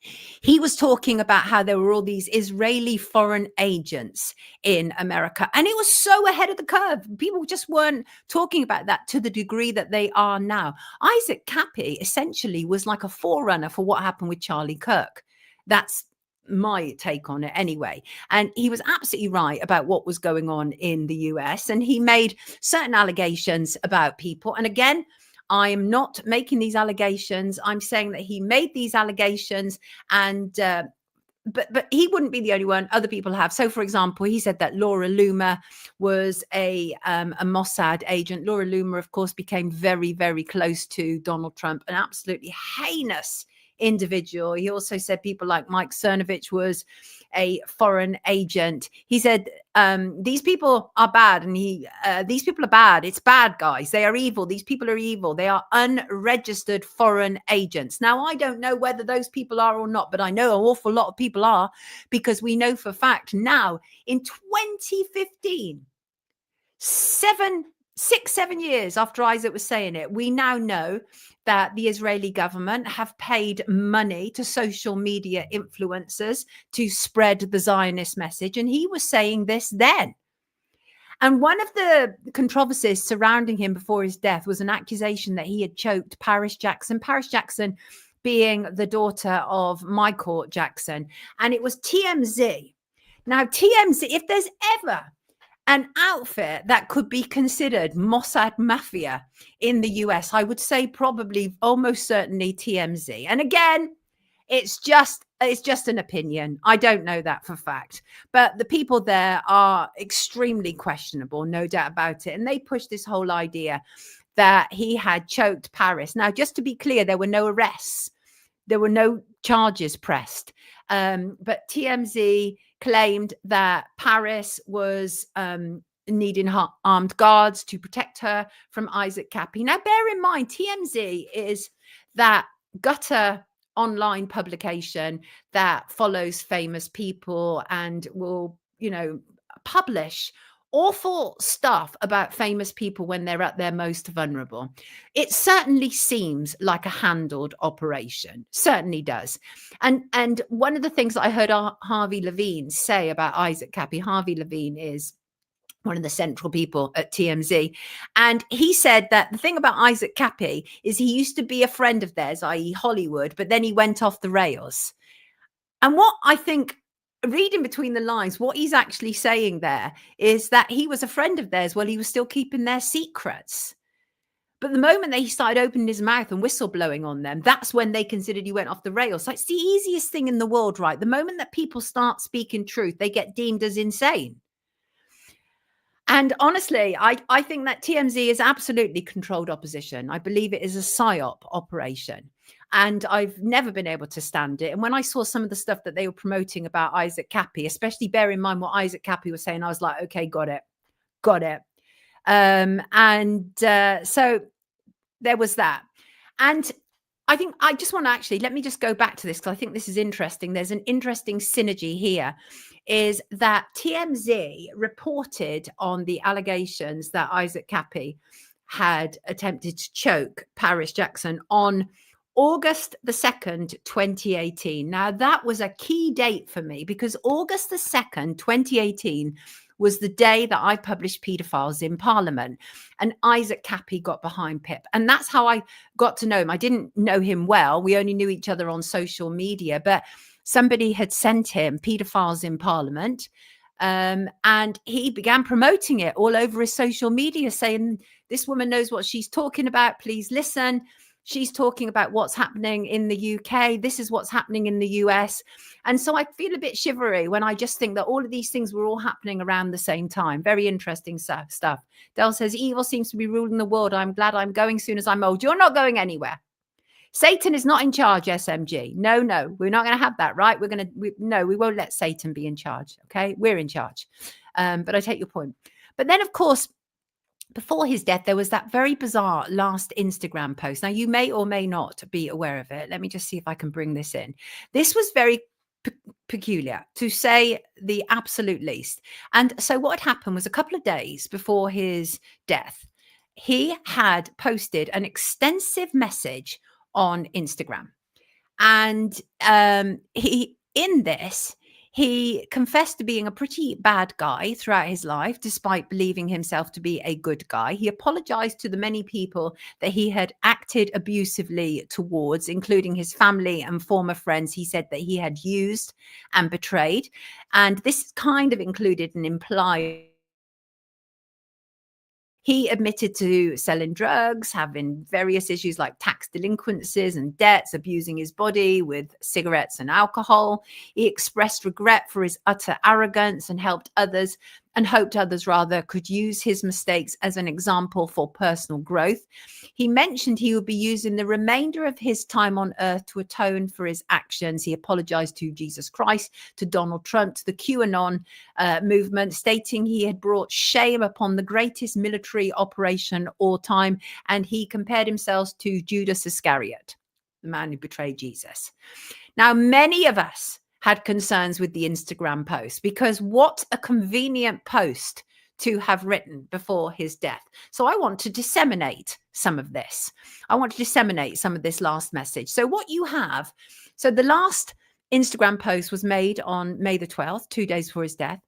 Speaker 1: he was talking about how there were all these Israeli foreign agents in America, and it was so ahead of the curve. People just weren't talking about that to the degree that they are now. Isaac Kappy essentially was like a forerunner for what happened with Charlie Kirk. That's my take on it anyway. And he was absolutely right about what was going on in the US, and he made certain allegations about people. And again, I am not making these allegations. I'm saying that he made these allegations, and but he wouldn't be the only one. Other people have. So, for example, he said that Laura Loomer was a Mossad agent. Laura Loomer, of course, became very, very close to Donald Trump, an absolutely heinous individual. He also said people like Mike Cernovich was a foreign agent. He said these people are bad, and these people are bad. It's bad guys. They are evil. These people are evil. They are unregistered foreign agents. Now, I don't know whether those people are or not, but I know an awful lot of people are, because we know for a fact now in 2015, 7 years after Isaac was saying it, we now know that the Israeli government have paid money to social media influencers to spread the Zionist message. And he was saying this then. And one of the controversies surrounding him before his death was an accusation that he had choked Paris Jackson. Paris Jackson being the daughter of Michael Jackson. And it was TMZ. Now, TMZ, if there's ever an outfit that could be considered Mossad mafia in the US, I would say probably almost certainly TMZ. And again, it's just an opinion. I don't know that for fact, but the people there are extremely questionable, no doubt about it. And they push this whole idea that he had choked Paris. Now, just to be clear, there were no arrests. There were no charges pressed. But TMZ claimed that Paris was needing armed guards to protect her from Isaac Kappy. Now, bear in mind, TMZ is that gutter online publication that follows famous people and will, publish awful stuff about famous people when they're at their most vulnerable. It certainly seems like a handled operation, certainly does. And one of the things that I heard Harvey Levine say about Isaac Kappy, Harvey Levine is one of the central people at TMZ. And he said that the thing about Isaac Kappy is he used to be a friend of theirs, i.e. Hollywood, but then he went off the rails. And what I think, reading between the lines, what he's actually saying there is that he was a friend of theirs while he was still keeping their secrets. But the moment that he started opening his mouth and whistleblowing on them, that's when they considered he went off the rails. So it's the easiest thing in the world, right? The moment that people start speaking truth, they get deemed as insane. And honestly, I think that TMZ is absolutely controlled opposition. I believe it is a PSYOP operation. And I've never been able to stand it. And when I saw some of the stuff that they were promoting about Isaac Kappy, especially bear in mind what Isaac Kappy was saying, I was like, okay, got it. So there was that. And I think I just want to actually, let me just go back to this because I think this is interesting. There's an interesting synergy here, is that TMZ reported on the allegations that Isaac Kappy had attempted to choke Paris Jackson on August the 2nd, 2018. Now, that was a key date for me because August the 2nd, 2018 was the day that I published Paedophiles in Parliament. And Isaac Kappy got behind Pip. And that's how I got to know him. I didn't know him well. We only knew each other on social media, but somebody had sent him Paedophiles in Parliament. And he began promoting it all over his social media, saying, this woman knows what she's talking about. Please listen. She's talking about what's happening in the UK. This is what's happening in the US. And so I feel a bit shivery when I just think that all of these things were all happening around the same time. Very interesting stuff. Del says, evil seems to be ruling the world. I'm glad I'm going soon as I'm old. You're not going anywhere. Satan is not in charge, SMG. No, we're not going to have that, right? We won't let Satan be in charge. Okay, we're in charge. But I take your point. But then, of course, before his death, there was that very bizarre last Instagram post. Now, you may or may not be aware of it. Let me just see if I can bring this in. This was very peculiar, to say the absolute least. And so what had happened was a couple of days before his death, he had posted an extensive message on Instagram. And he confessed to being a pretty bad guy throughout his life, despite believing himself to be a good guy. He apologized to the many people that he had acted abusively towards, including his family and former friends. He said that he had used and betrayed. And this kind of included an implied. He admitted to selling drugs, having various issues like tax delinquencies and debts, abusing his body with cigarettes and alcohol. He expressed regret for his utter arrogance and hoped others could use his mistakes as an example for personal growth. He mentioned he would be using the remainder of his time on earth to atone for his actions. He apologized to Jesus Christ, to Donald Trump, to the QAnon movement, stating he had brought shame upon the greatest military operation all time. And he compared himself to Judas Iscariot, the man who betrayed Jesus. Now, many of us had concerns with the Instagram post, because what a convenient post to have written before his death. So I want to disseminate some of this. I want to disseminate some of this last message. So what you have, so the last Instagram post was made on May the 12th, 2 days before his death.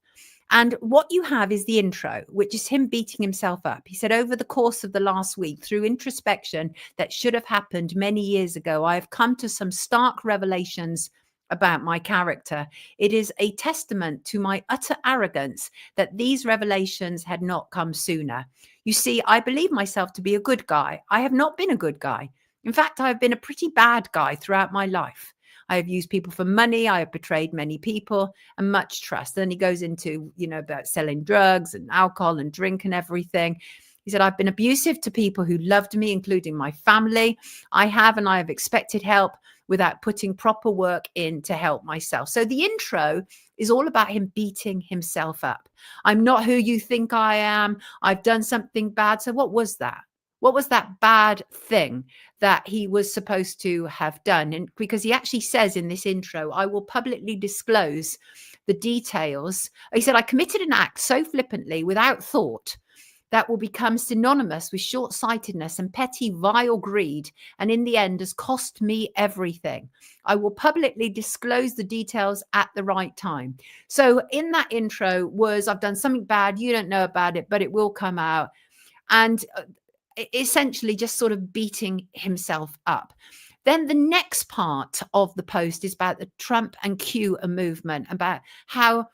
Speaker 1: And what you have is the intro, which is him beating himself up. He said, over the course of the last week, through introspection that should have happened many years ago, I have come to some stark revelations about my character. It is a testament to my utter arrogance that these revelations had not come sooner. You see, I believe myself to be a good guy. I have not been a good guy. In fact, I have been a pretty bad guy throughout my life. I have used people for money. I have betrayed many people and much trust. Then he goes into, about selling drugs and alcohol and drink and everything. He said, I've been abusive to people who loved me, including my family. I have expected help without putting proper work in to help myself. So the intro is all about him beating himself up. I'm not who you think I am. I've done something bad. So what was that? What was that bad thing that he was supposed to have done? And because he actually says in this intro, I will publicly disclose the details. He said, I committed an act so flippantly without thought that will become synonymous with short-sightedness and petty, vile greed, and in the end has cost me everything. I will publicly disclose the details at the right time. So in that intro was, I've done something bad, you don't know about it, but it will come out. And essentially just sort of beating himself up. Then the next part of the post is about the Trump and Q movement, about how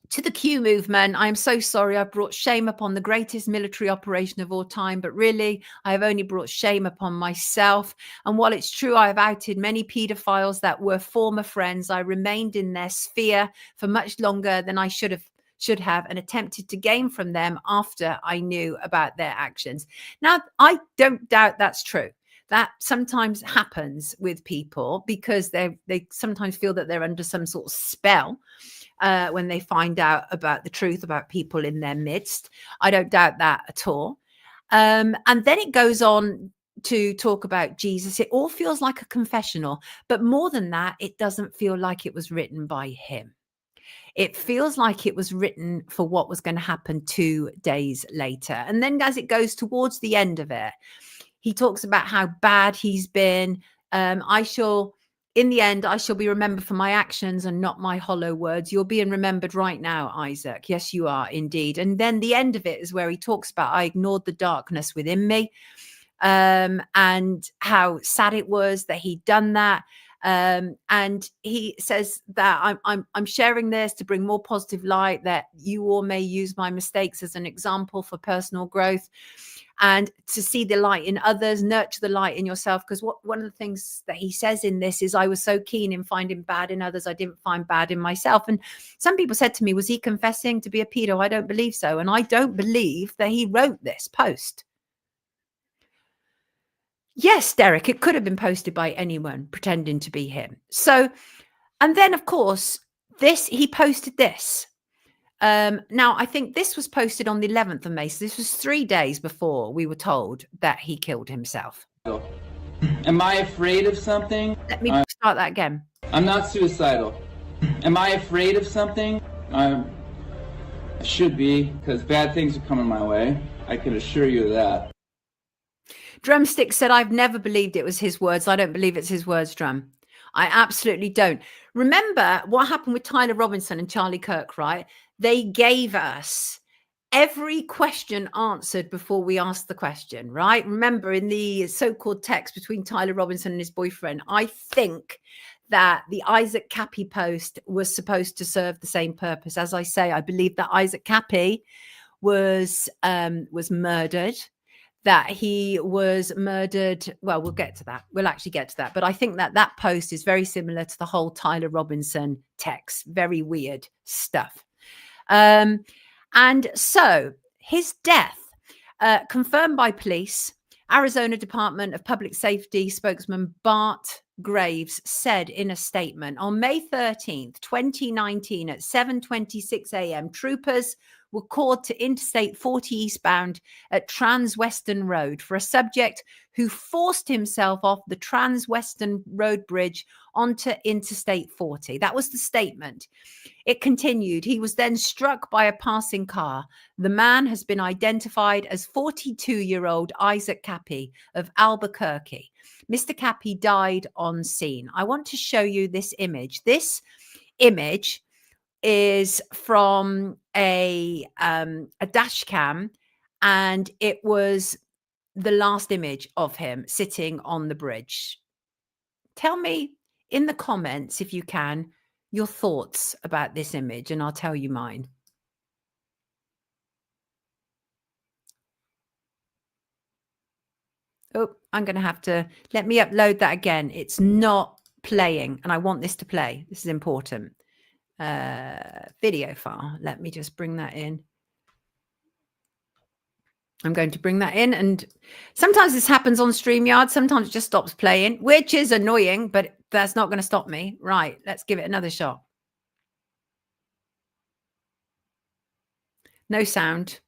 Speaker 1: to the Q movement, I am so sorry I've brought shame upon the greatest military operation of all time, but really I have only brought shame upon myself. And while it's true I have outed many paedophiles that were former friends, I remained in their sphere for much longer than I should have and attempted to gain from them after I knew about their actions. Now, I don't doubt that's true. That sometimes happens with people because they sometimes feel that they're under some sort of spell when they find out about the truth about people in their midst. I don't doubt that at all. And then it goes on to talk about Jesus. It all feels like a confessional, but more than that, it doesn't feel like it was written by him. It feels like it was written for what was going to happen 2 days later. And then as it goes towards the end of it, he talks about how bad he's been. I shall In the end, I shall be remembered for my actions and not my hollow words. You're being remembered right now, Isaac. Yes, you are indeed. And then the end of it is where he talks about, I ignored the darkness within me, and how sad it was that he'd done that. And he says that I'm sharing this to bring more positive light, that you all may use my mistakes as an example for personal growth, and to see the light in others, nurture the light in yourself. Because one of the things that he says in this is, I was so keen in finding bad in others, I didn't find bad in myself. And some people said to me, was he confessing to be a pedo? I don't believe so. And I don't believe that he wrote this post. Yes, Derek, it could have been posted by anyone pretending to be him. So, and then of course, he posted this. Now, I think this was posted on the 11th of May. So this was 3 days before we were told that he killed himself.
Speaker 2: Am I afraid of something?
Speaker 1: Let me start that again.
Speaker 2: I'm not suicidal. Am I afraid of something? I should be, because bad things are coming my way. I can assure you of that.
Speaker 1: Drumstick said, I've never believed it was his words. I don't believe it's his words, Drum. I absolutely don't. Remember what happened with Tyler Robinson and Charlie Kirk, right? They gave us every question answered before we asked the question, right? Remember, in the so-called text between Tyler Robinson and his boyfriend, I think that the Isaac Kappy post was supposed to serve the same purpose. As I say, I believe that Isaac Kappy was murdered, that he was murdered. Well, we'll get to that. We'll actually get to that. But I think that that post is very similar to the whole Tyler Robinson text. Very weird stuff. And so his death, confirmed by police. Arizona Department of Public Safety spokesman Bart Graves said in a statement, on May 13th, 2019 at 7:26 a.m., troopers were called to Interstate 40 eastbound at Trans-Western Road for a subject who forced himself off the Trans-Western Road bridge onto Interstate 40. That was the statement. It continued. He was then struck by a passing car. The man has been identified as 42-year-old Isaac Kappy of Albuquerque. Mr. Kappy died on scene. I want to show you this image. This image is from a dash cam, and it was the last image of him sitting on the bridge. Tell me in the comments, if you can, your thoughts about this image, and I'll tell you mine. Oh, I'm going to have to let me upload that again. It's not playing, and I want this to play. This is important. Video file. Let me just bring that in. I'm going to bring that in, and sometimes this happens on StreamYard. Sometimes it just stops playing, which is annoying, but that's not going to stop me. Right, let's give it another shot. No sound.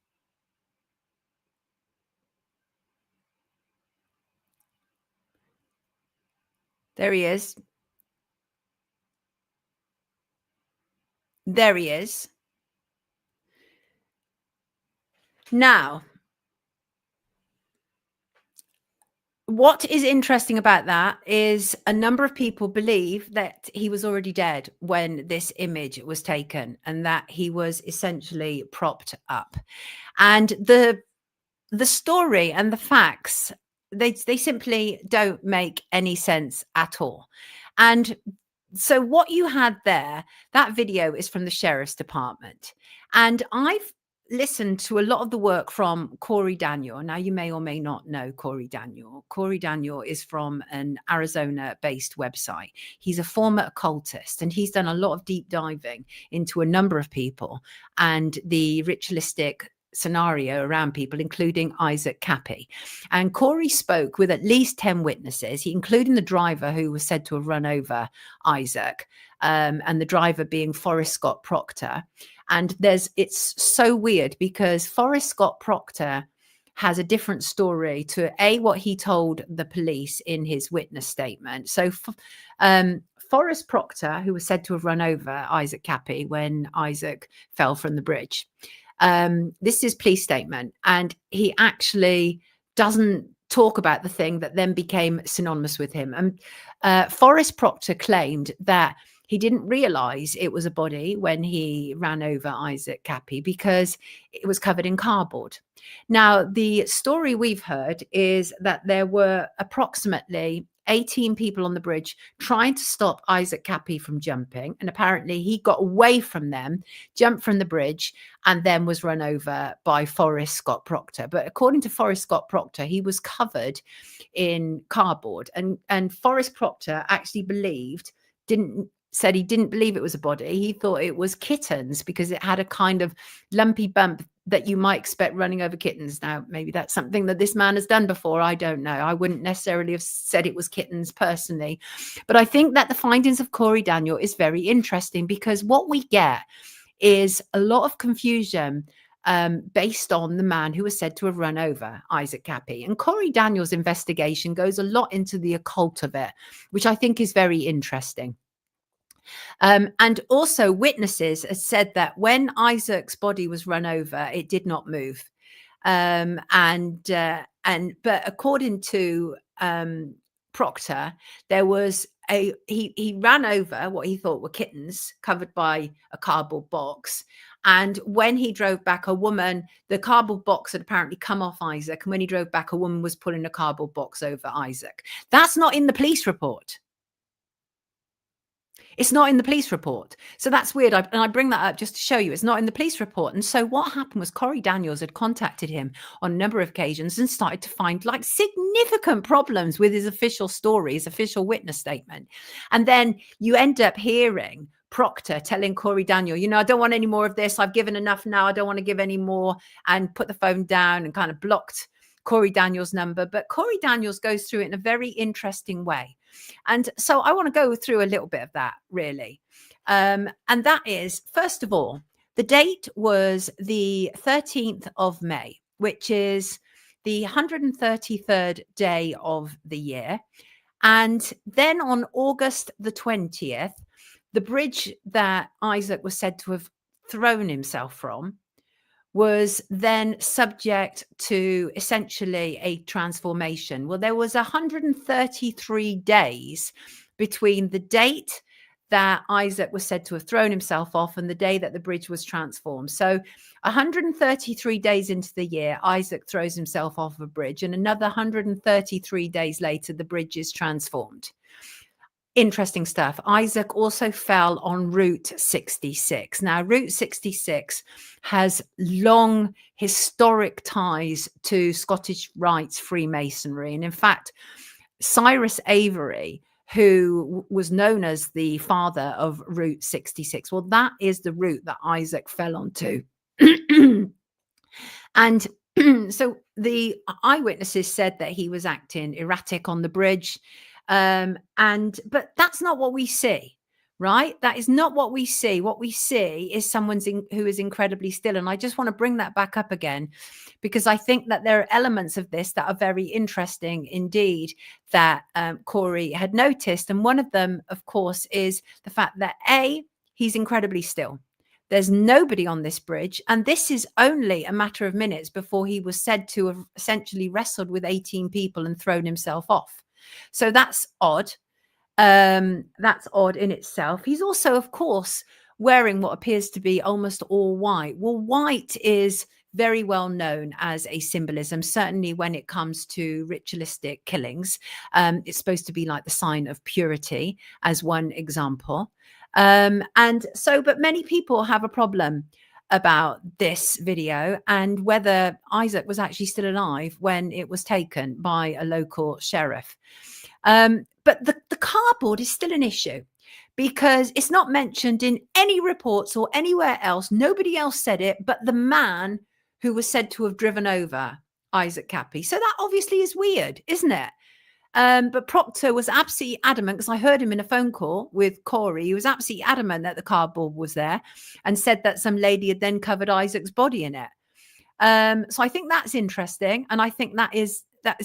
Speaker 1: There he is. There he is. Now, what is interesting about that is a number of people believe that he was already dead when this image was taken, and that he was essentially propped up. And the story and the facts, they simply don't make any sense at all. And so what you had there, that video is from the Sheriff's Department. And I've listened to a lot of the work from Corey Daniel. Now, you may or may not know Corey Daniel. Corey Daniel is from an Arizona-based website. He's a former occultist, and he's done a lot of deep diving into a number of people and the ritualistic scenario around people, including Isaac Kappy. And Corey spoke with at least 10 witnesses, including the driver who was said to have run over Isaac, and the driver being Forrest Scott Proctor. And it's so weird because Forrest Scott Proctor has a different story to what he told the police in his witness statement. So Forrest Proctor, who was said to have run over Isaac Kappy when Isaac fell from the bridge, this is police statement, and he actually doesn't talk about the thing that then became synonymous with him. And Forrest Proctor claimed that he didn't realize it was a body when he ran over Isaac Kappy because it was covered in cardboard. Now, the story we've heard is that there were approximately 18 people on the bridge trying to stop Isaac Kappy from jumping. And apparently he got away from them, jumped from the bridge, and then was run over by Forrest Scott Proctor. But according to Forrest Scott Proctor, he was covered in cardboard. And Forrest Proctor actually said he didn't believe it was a body. He thought it was kittens because it had a kind of lumpy bump that you might expect running over kittens. Now, maybe that's something that this man has done before. I don't know. I wouldn't necessarily have said it was kittens personally. But I think that the findings of Corey Daniel is very interesting because what we get is a lot of confusion based on the man who was said to have run over Isaac Kappy. And Corey Daniel's investigation goes a lot into the occult of it, which I think is very interesting. And also witnesses had said that when Isaac's body was run over, it did not move. But according to Proctor, there was he ran over what he thought were kittens covered by a cardboard box. And when he drove back, the cardboard box had apparently come off Isaac. And when he drove back, a woman was pulling a cardboard box over Isaac. That's not in the police report. It's not in the police report. So that's weird. And I bring that up just to show you it's not in the police report. And so what happened was Corey Daniels had contacted him on a number of occasions and started to find like significant problems with his official story, his official witness statement. And then you end up hearing Proctor telling Corey Daniel, I don't want any more of this. I've given enough now. I don't want to give any more, and put the phone down and kind of blocked Corey Daniels' number. But Corey Daniels goes through it in a very interesting way. And so I want to go through a little bit of that, really. And that is, first of all, the date was the 13th of May, which is the 133rd day of the year. And then on August the 20th, the bridge that Isaac was said to have thrown himself from was then subject to essentially a transformation. Well, there was 133 days between the date that Isaac was said to have thrown himself off and the day that the bridge was transformed. So 133 days into the year, Isaac throws himself off a bridge, and another 133 days later, the bridge is transformed. Interesting stuff. Isaac also fell on Route 66. Now, Route 66 has long historic ties to Scottish Rites Freemasonry. And in fact, Cyrus Avery, who was known as the father of Route 66, well, that is the route that Isaac fell onto. And so the eyewitnesses said that he was acting erratic on the bridge. But that's not what we see, right? That is not what we see. What we see is someone who is incredibly still. And I just want to bring that back up again, because I think that there are elements of this that are very interesting indeed that Corey had noticed. And one of them, of course, is the fact that he's incredibly still. There's nobody on this bridge. And this is only a matter of minutes before he was said to have essentially wrestled with 18 people and thrown himself off. So that's odd. That's odd in itself. He's also, of course, wearing what appears to be almost all white. Well, white is very well known as a symbolism, certainly when it comes to ritualistic killings. It's supposed to be like the sign of purity, as one example. But many people have a problem about this video and whether Isaac was actually still alive when it was taken by a local sheriff. But the cardboard is still an issue because it's not mentioned in any reports or anywhere else. Nobody else said it, but the man who was said to have driven over Isaac Kappy. So that obviously is weird, isn't it? But Proctor was absolutely adamant, because I heard him in a phone call with Corey. He was absolutely adamant that the cardboard was there and said that some lady had then covered Isaac's body in it. So I think that's interesting. And I think that is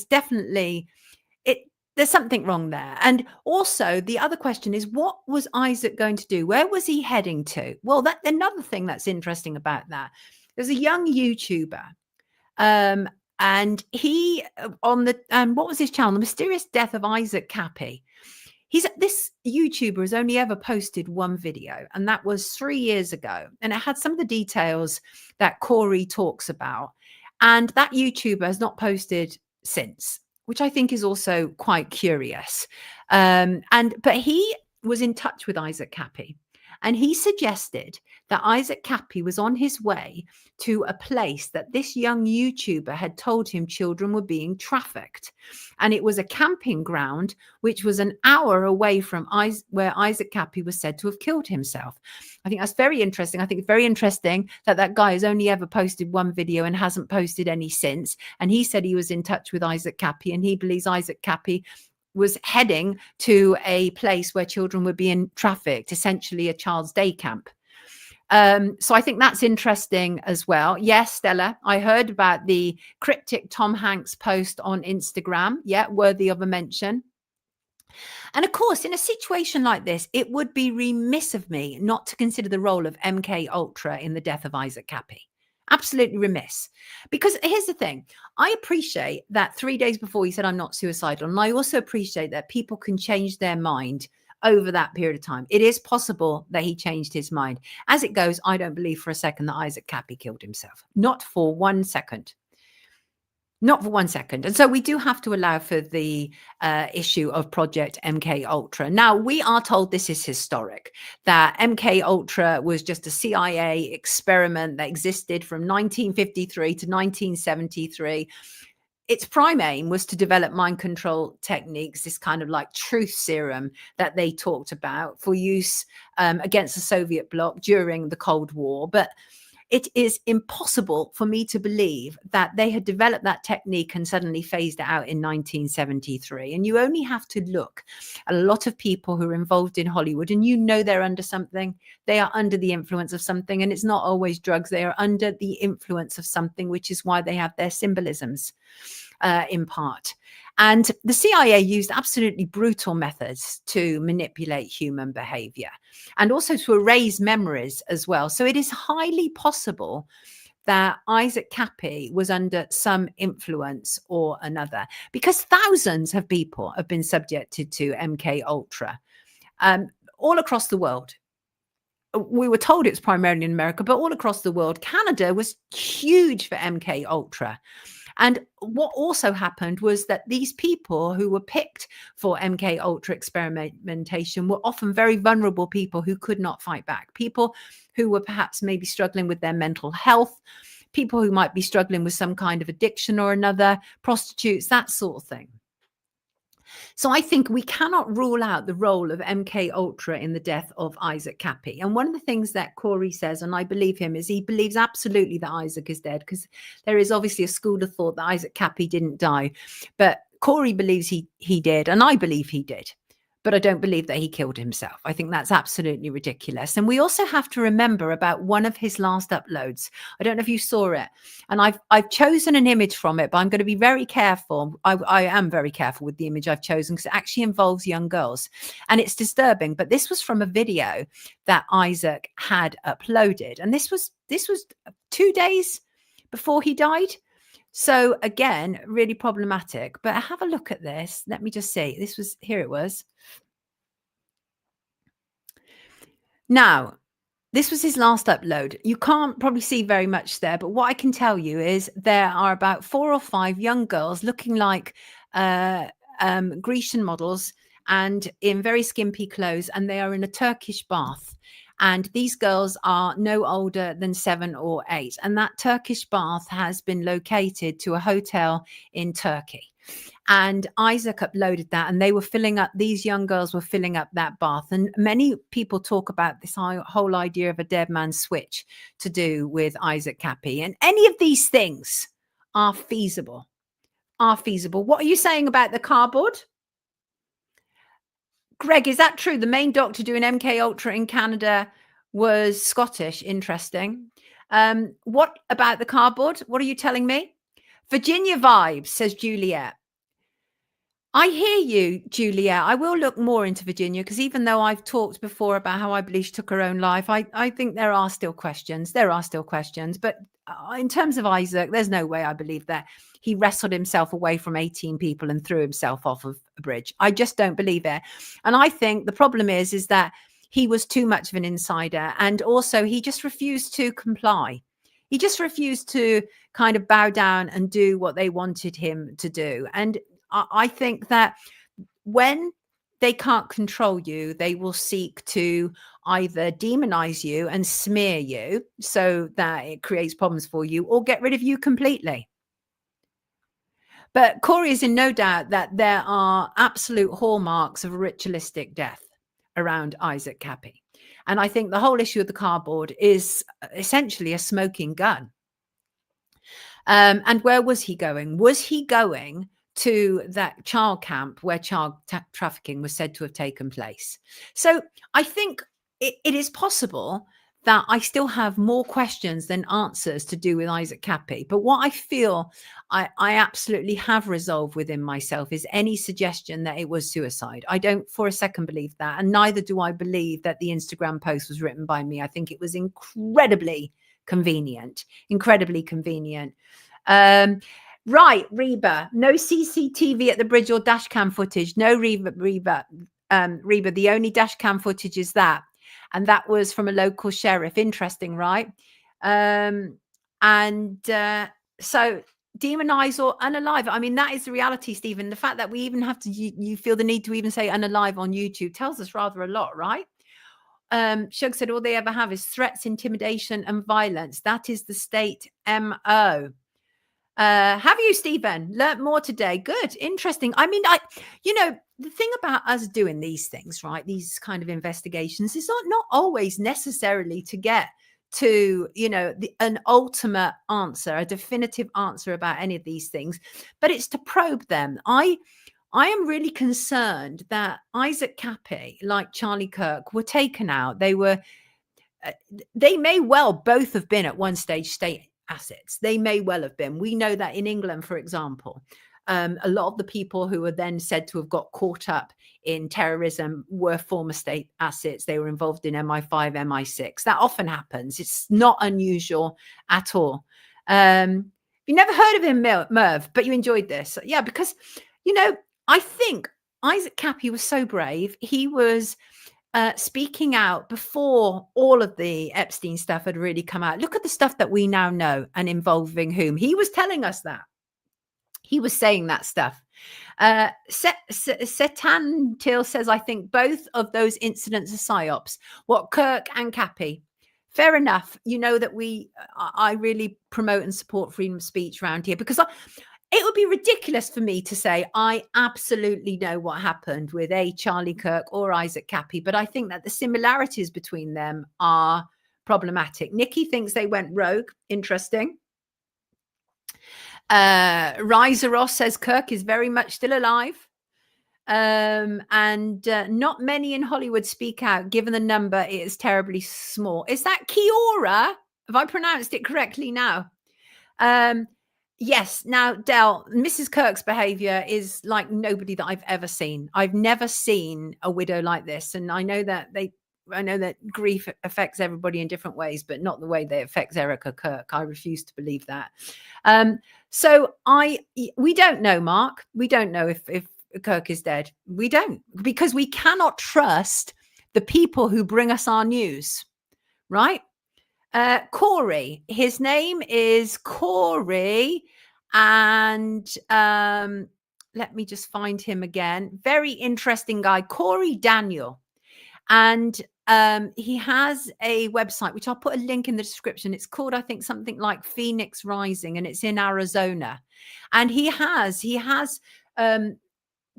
Speaker 1: definitely it. There's something wrong there. And also the other question is, what was Isaac going to do? Where was he heading to? Well, another thing that's interesting about that, there's a young YouTuber And he on the what was his channel? The Mysterious Death of Isaac Kappy. This YouTuber has only ever posted one video, and that was 3 years ago. And it had some of the details that Corey talks about. And that YouTuber has not posted since, which I think is also quite curious. But he was in touch with Isaac Kappy, and he suggested that Isaac Kappy was on his way to a place that this young YouTuber had told him children were being trafficked. And it was a camping ground, which was an hour away from where Isaac Kappy was said to have killed himself. I think that's very interesting. I think it's very interesting that that guy has only ever posted one video and hasn't posted any since. And he said he was in touch with Isaac Kappy, and he believes Isaac Kappy was heading to a place where children were being trafficked, essentially a child's day camp. So I think that's interesting as well. Yes, Stella, I heard about the cryptic Tom Hanks post on Instagram. Yeah, worthy of a mention. And of course, in a situation like this, it would be remiss of me not to consider the role of MK Ultra in the death of Isaac Kappy. Absolutely remiss. Because here's the thing. I appreciate that 3 days before he said, I'm not suicidal. And I also appreciate that people can change their mind over that period of time. It is possible that he changed his mind. As it goes, I don't believe for a second that Isaac Kappy killed himself. Not for 1 second. Not for 1 second. And so we do have to allow for the issue of Project MK Ultra. Now, we are told this is historic, that MK Ultra was just a CIA experiment that existed from 1953 to 1973. Its prime aim was to develop mind control techniques, this kind of like truth serum that they talked about for use against the Soviet bloc during the Cold War. But it is impossible for me to believe that they had developed that technique and suddenly phased it out in 1973. And you only have to look at a lot of people who are involved in Hollywood, and you know they're under something. They are under the influence of something, and it's not always drugs. They are under the influence of something, which is why they have their symbolisms in part. And the CIA used absolutely brutal methods to manipulate human behavior and also to erase memories as well. So it is highly possible that Isaac Kappy was under some influence or another, because thousands of people have been subjected to MK Ultra all across the world. We were told it's primarily in America, but all across the world. Canada was huge for MK Ultra. And what also happened was that these people who were picked for MK Ultra experimentation were often very vulnerable people who could not fight back, people who were perhaps maybe struggling with their mental health, people who might be struggling with some kind of addiction or another, prostitutes, that sort of thing. So I think we cannot rule out the role of MK Ultra in the death of Isaac Kappy. And one of the things that Corey says, and I believe him, is he believes absolutely that Isaac is dead, because there is obviously a school of thought that Isaac Kappy didn't die. But Corey believes he did, and I believe he did. But I don't believe that he killed himself. I think that's absolutely ridiculous. And we also have to remember about one of his last uploads. I don't know if you saw it. And I've chosen an image from it, but I'm going to be very careful. I am very careful with the image I've chosen, because it actually involves young girls. And it's disturbing. But this was from a video that Isaac had uploaded. And this was 2 days before he died. So again, really problematic. But have a look at this. Let me just see. Here it was. Now, this was his last upload. You can't probably see very much there, but what I can tell you is there are about 4 or 5 young girls looking like Grecian models and in very skimpy clothes, and they are in a Turkish bath. And these girls are no older than 7 or 8. And that Turkish bath has been located to a hotel in Turkey. And Isaac uploaded that, and these young girls were filling up that bath. And many people talk about this whole idea of a dead man's switch to do with Isaac Kappy. And any of these things are feasible. What are you saying about the cardboard? Greg, is that true? The main doctor doing MK Ultra in Canada was Scottish. Interesting. What about the cardboard? What are you telling me? Virginia vibes, says Juliet. I hear you, Julia. I will look more into Virginia because even though I've talked before about how I believe she took her own life, I think there are still questions. There are still questions. But in terms of Isaac, there's no way I believe that he wrestled himself away from 18 people and threw himself off of a bridge. I just don't believe it. And I think the problem is that he was too much of an insider. And also he just refused to comply. He just refused to kind of bow down and do what they wanted him to do. And I think that when they can't control you, they will seek to either demonize you and smear you so that it creates problems for you, or get rid of you completely. But Corey is in no doubt that there are absolute hallmarks of a ritualistic death around Isaac Kappy. And I think the whole issue of the cardboard is essentially a smoking gun. And where was he going? Was he going to that child camp where child trafficking was said to have taken place? So I think it is possible that I still have more questions than answers to do with Isaac Kappy. But what I feel I absolutely have resolved within myself is any suggestion that it was suicide. I don't for a second believe that. And neither do I believe that the Instagram post was written by me. I think it was incredibly convenient, incredibly convenient. Right, Reba, no CCTV at the bridge or dash cam footage. No, Reba, the only dash cam footage is that. And that was from a local sheriff. Interesting, right? So demonize or unalive. I mean, that is the reality, Stephen. The fact that we even have to, you feel the need to even say unalive on YouTube tells us rather a lot, right? Shug said all they ever have is threats, intimidation, and violence. That is the state MO. Have you, Stephen, learnt more today? Good, interesting. I mean, the thing about us doing these things, right, these kind of investigations, is not always necessarily to get to, an ultimate answer, a definitive answer about any of these things, but it's to probe them. I am really concerned that Isaac Kappy, like Charlie Kirk, were taken out. They may well both have been at one stage state assets. They may well have been. We know that in England, for example, a lot of the people who were then said to have got caught up in terrorism were former state assets. They were involved in MI5, MI6. That often happens. It's not unusual at all. You never heard of him, Merv, but you enjoyed this. Yeah, because, I think Isaac Kappy was so brave. He was speaking out before all of the Epstein stuff had really come out. Look at the stuff that we now know and involving whom. He was telling us that. He was saying that stuff. Setan Till says, I think both of those incidents are psyops. What, Kirk and Kappy? Fair enough. You know that I really promote and support freedom of speech around here, because it would be ridiculous for me to say I absolutely know what happened with Charlie Kirk or Isaac Kappy, but I think that the similarities between them are problematic. Nikki thinks they went rogue. Interesting. Riseros says Kirk is very much still alive. And not many in Hollywood speak out. Given the number, it is terribly small. Is that Kiora? Have I pronounced it correctly now? Yes. Now, Del, Mrs. Kirk's behavior is like nobody that I've ever seen. I've never seen a widow like this. And I know that grief affects everybody in different ways, but not the way they affect Erica Kirk. I refuse to believe that. So we don't know, Mark. We don't know if Kirk is dead. We don't, because we cannot trust the people who bring us our news, right? Corey, his name is Corey, and let me just find him again. Very interesting guy, Corey Daniel. And he has a website, which I'll put a link in the description. It's called, I think, something like Phoenix Rising, and it's in Arizona. And he has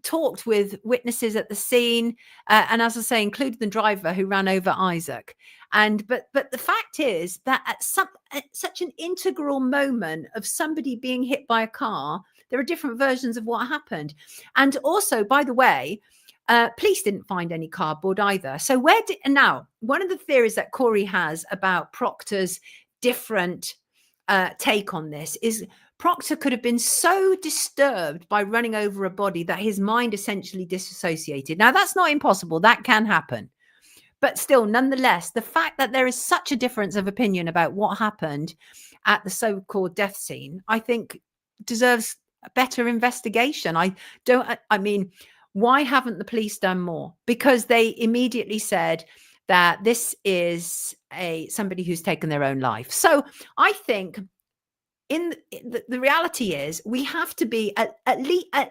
Speaker 1: talked with witnesses at the scene, and as I say, included the driver who ran over Isaac. But the fact is that at such an integral moment of somebody being hit by a car, there are different versions of what happened. And also, by the way, police didn't find any cardboard either. So now one of the theories that Corey has about Proctor's different take on this is Proctor could have been so disturbed by running over a body that his mind essentially disassociated. Now, that's not impossible. That can happen. But still, nonetheless, the fact that there is such a difference of opinion about what happened at the so-called death scene, I think deserves a better investigation. I mean, why haven't the police done more? Because they immediately said that this is somebody who's taken their own life. So I think the reality is we have to be at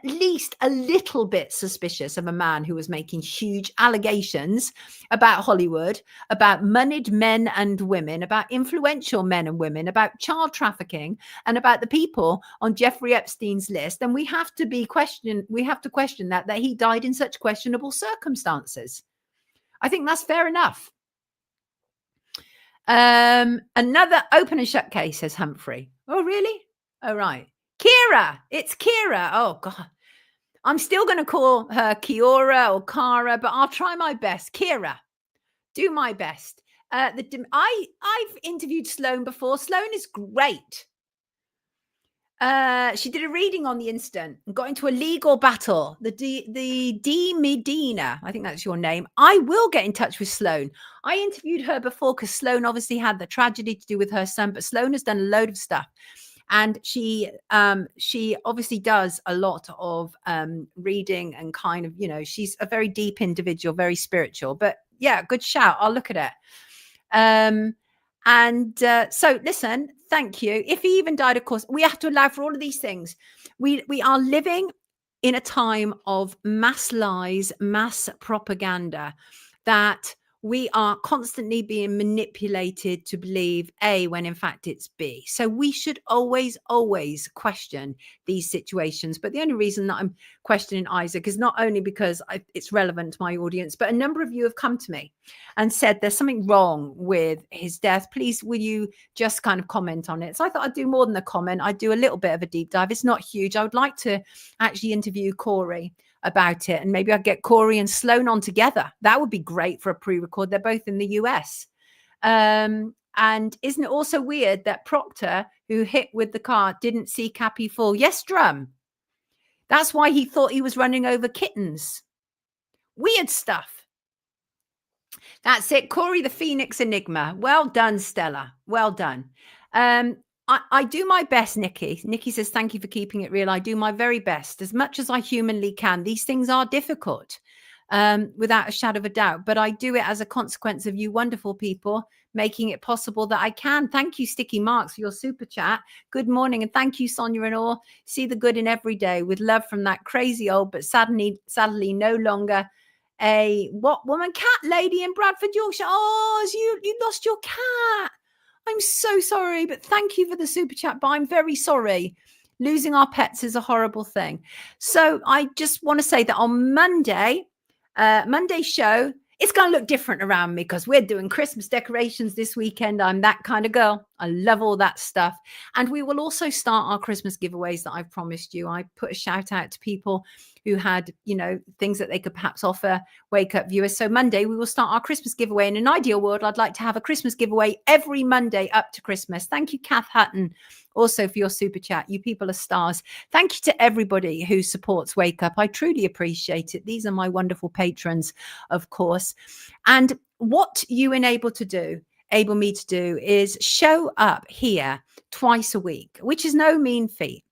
Speaker 1: least a little bit suspicious of a man who was making huge allegations about Hollywood, about moneyed men and women, about influential men and women, about child trafficking, and about the people on Jeffrey Epstein's list. And we have to question that he died in such questionable circumstances. I think that's fair enough. Another open and shut case, says Humphrey. Oh, really? Oh, right. Kira. It's Kira. Oh, God. I'm still going to call her Kiora or Kara, but I'll try my best. Kira. Do my best. I've interviewed Sloane before. Sloane is great. She did a reading on the instant and got into a legal battle. The D Medina, I think that's your name. I will get in touch with Sloane. I interviewed her before because Sloane obviously had the tragedy to do with her son, but Sloane has done a load of stuff. And she obviously does a lot of reading and kind of, she's a very deep individual, very spiritual. But yeah, good shout. I'll look at it. So listen, thank you. If he even died, of course, we have to allow for all of these things. We are living in a time of mass lies, mass propaganda, that we are constantly being manipulated to believe A when in fact it's B. So we should always question these situations. But the only reason that I'm questioning Isaac is not only because it's relevant to my audience, but a number of you have come to me and said there's something wrong with his death. Please, will you just kind of comment on it? So I thought I'd do more than a comment. I'd do a little bit of a deep dive. It's not huge. I would like to actually interview Corey about it, and maybe I'd get Corey and Sloane on together. That would be great for a pre-record. They're both in the US. And isn't it also weird that Proctor, who hit with the car, didn't see Kappy fall? Yes, Drum. That's why he thought he was running over kittens. Weird stuff. That's it. Corey the Phoenix Enigma. Well done, Stella. Well done. I do my best, Nikki. Nikki says, thank you for keeping it real. I do my very best as much as I humanly can. These things are difficult, without a shadow of a doubt, but I do it as a consequence of you wonderful people making it possible that I can. Thank you, Sticky Marks, for your super chat. Good morning. And thank you, Sonia and all. See the good in every day with love from that crazy old, but sadly no longer a woman cat lady in Bradford, Yorkshire. Oh, you lost your cat. I'm so sorry, but thank you for the super chat. But I'm very sorry. Losing our pets is a horrible thing. So I just want to say that on Monday's show, it's going to look different around me because we're doing Christmas decorations this weekend. I'm that kind of girl. I love all that stuff. And we will also start our Christmas giveaways that I've promised you. I put a shout out to people who had, things that they could perhaps offer Wake Up viewers. So Monday, we will start our Christmas giveaway. In an ideal world, I'd like to have a Christmas giveaway every Monday up to Christmas. Thank you, Kath Hutton, also for your super chat. You people are stars. Thank you to everybody who supports Wake Up. I truly appreciate it. These are my wonderful patrons, of course. And what you enable me to do is show up here twice a week, which is no mean feat.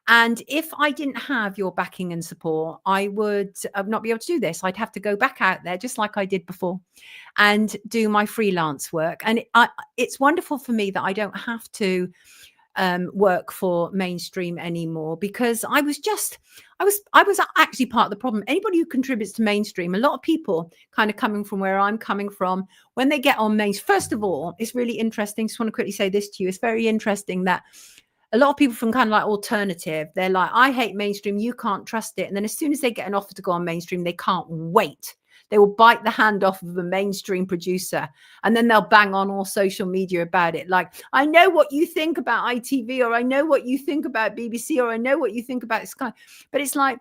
Speaker 1: And if I didn't have your backing and support, I would not be able to do this. I'd have to go back out there, just like I did before, and do my freelance work. And it's wonderful for me that I don't have to work for mainstream anymore, because I was actually part of the problem. Anybody who contributes to mainstream, a lot of people kind of coming from where I'm coming from, when they get on first of all, it's really interesting. Just want to quickly say this to you. It's very interesting that a lot of people from kind of like alternative, they're like, I hate mainstream, you can't trust it. And then as soon as they get an offer to go on mainstream, they can't wait. They will bite the hand off of a mainstream producer, and then they'll bang on all social media about it. Like, I know what you think about ITV, or I know what you think about BBC, or I know what you think about Sky. But it's like,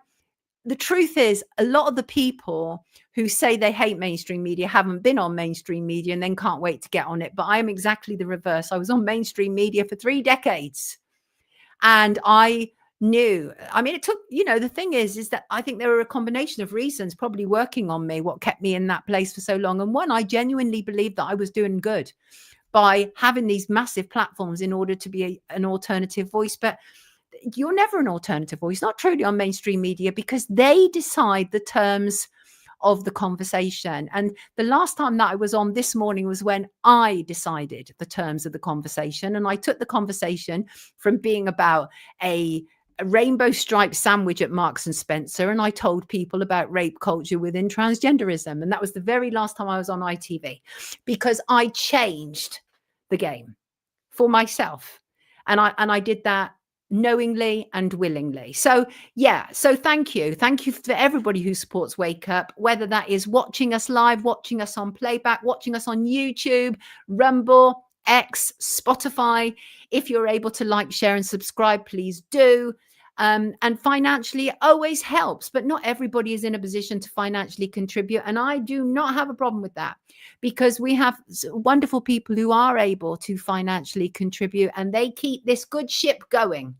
Speaker 1: the truth is, a lot of the people who say they hate mainstream media haven't been on mainstream media and then can't wait to get on it. But I am exactly the reverse. I was on mainstream media for 3 decades. And I knew, I mean, it took, the thing is that I think there were a combination of reasons probably working on me, what kept me in that place for so long. And one, I genuinely believed that I was doing good by having these massive platforms in order to be an alternative voice. But you're never an alternative voice, not truly on mainstream media, because they decide the terms of the conversation. And the last time that I was on this morning was when I decided the terms of the conversation. And I took the conversation from being about a rainbow striped sandwich at Marks and Spencer, and I told people about rape culture within transgenderism. And that was the very last time I was on ITV, because I changed the game for myself. And I did that knowingly and willingly. So thank you for everybody who supports Wake Up, whether that is watching us live, watching us on playback, watching us on YouTube, Rumble, X, Spotify. If you're able to like, share and subscribe, please do. And financially, it always helps, but not everybody is in a position to financially contribute. And I do not have a problem with that, because we have wonderful people who are able to financially contribute, and they keep this good ship going.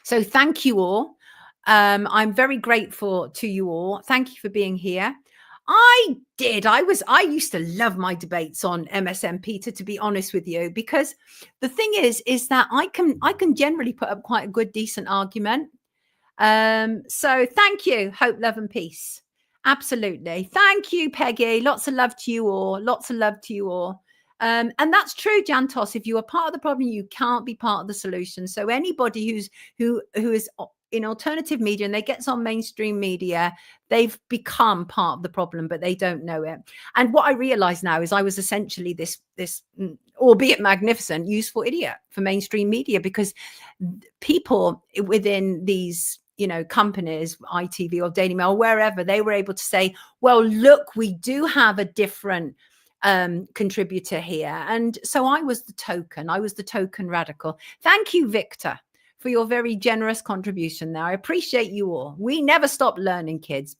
Speaker 1: So thank you all. I'm very grateful to you all. Thank you for being here. I used to love my debates on MSM, Peter, to be honest with you, because the thing is that I can generally put up quite a good, decent argument. So thank you. Hope, love and peace. Absolutely. Thank you, Peggy. Lots of love to you all. Lots of love to you all. And that's true, Jantos. If you are part of the problem, you can't be part of the solution. So anybody who is in alternative media and they get on mainstream media, they've become part of the problem, but they don't know it. And what I realize now is I was essentially this albeit magnificent, useful idiot for mainstream media, because people within these companies, ITV or Daily Mail, wherever, they were able to say, well, look, we do have a different contributor here. And so I was the token radical. Thank you, Victor, for your very generous contribution there. I appreciate you all. We never stop learning, kids.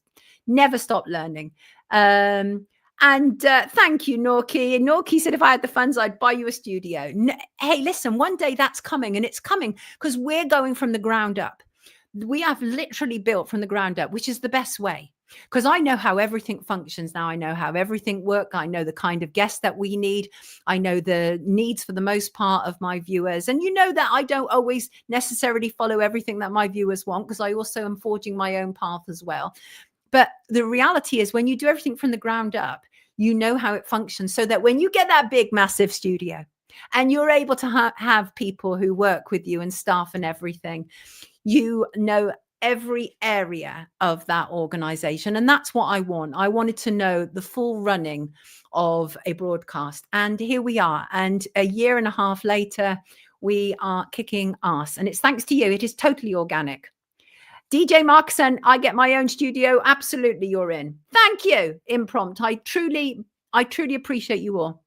Speaker 1: Never stop learning. And thank you, Norki. Norki said, if I had the funds, I'd buy you a studio. Hey, listen, one day that's coming, and it's coming because we're going from the ground up. We have literally built from the ground up, which is the best way. Because I know how everything functions now. I know how everything works. I know the kind of guests that we need. I know the needs for the most part of my viewers. And you know that I don't always necessarily follow everything that my viewers want, because I also am forging my own path as well. But the reality is, when you do everything from the ground up, you know how it functions, so that when you get that big, massive studio and you're able to have people who work with you and staff and everything, you know every area of that organization. And that's what I want. I wanted to know the full running of a broadcast. And here we are. And a year and a half later, we are kicking ass. And it's thanks to you. It is totally organic. DJ Markson, I get my own studio. Absolutely, you're in. Thank you, Imprompt. I truly appreciate you all.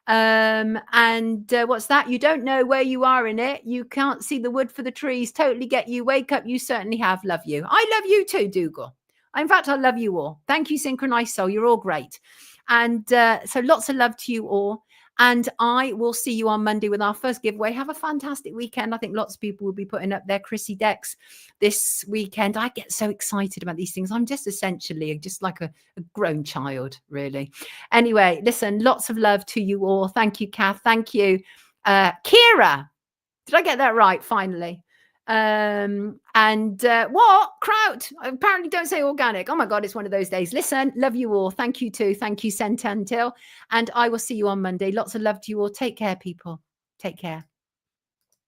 Speaker 1: What's that? You don't know where you are in it. You can't see the wood for the trees. Totally get you. Wake up. You certainly have. Love you. I love you too, Dougal. In fact, I love you all. Thank you, Synchronized Soul. You're all great. And so lots of love to you all. And I will see you on Monday with our first giveaway. Have a fantastic weekend. I think lots of people will be putting up their Chrissy decks this weekend. I get so excited about these things. I'm just essentially just like a grown child, really. Anyway, listen, lots of love to you all. Thank you, Kath. Thank you. Kira. Did I get that right, finally? What? Kraut. Apparently don't say organic. Oh my God, it's one of those days. Listen, love you all. Thank you too. Thank you, Sentantil. And I will see you on Monday. Lots of love to you all. Take care, people. Take care.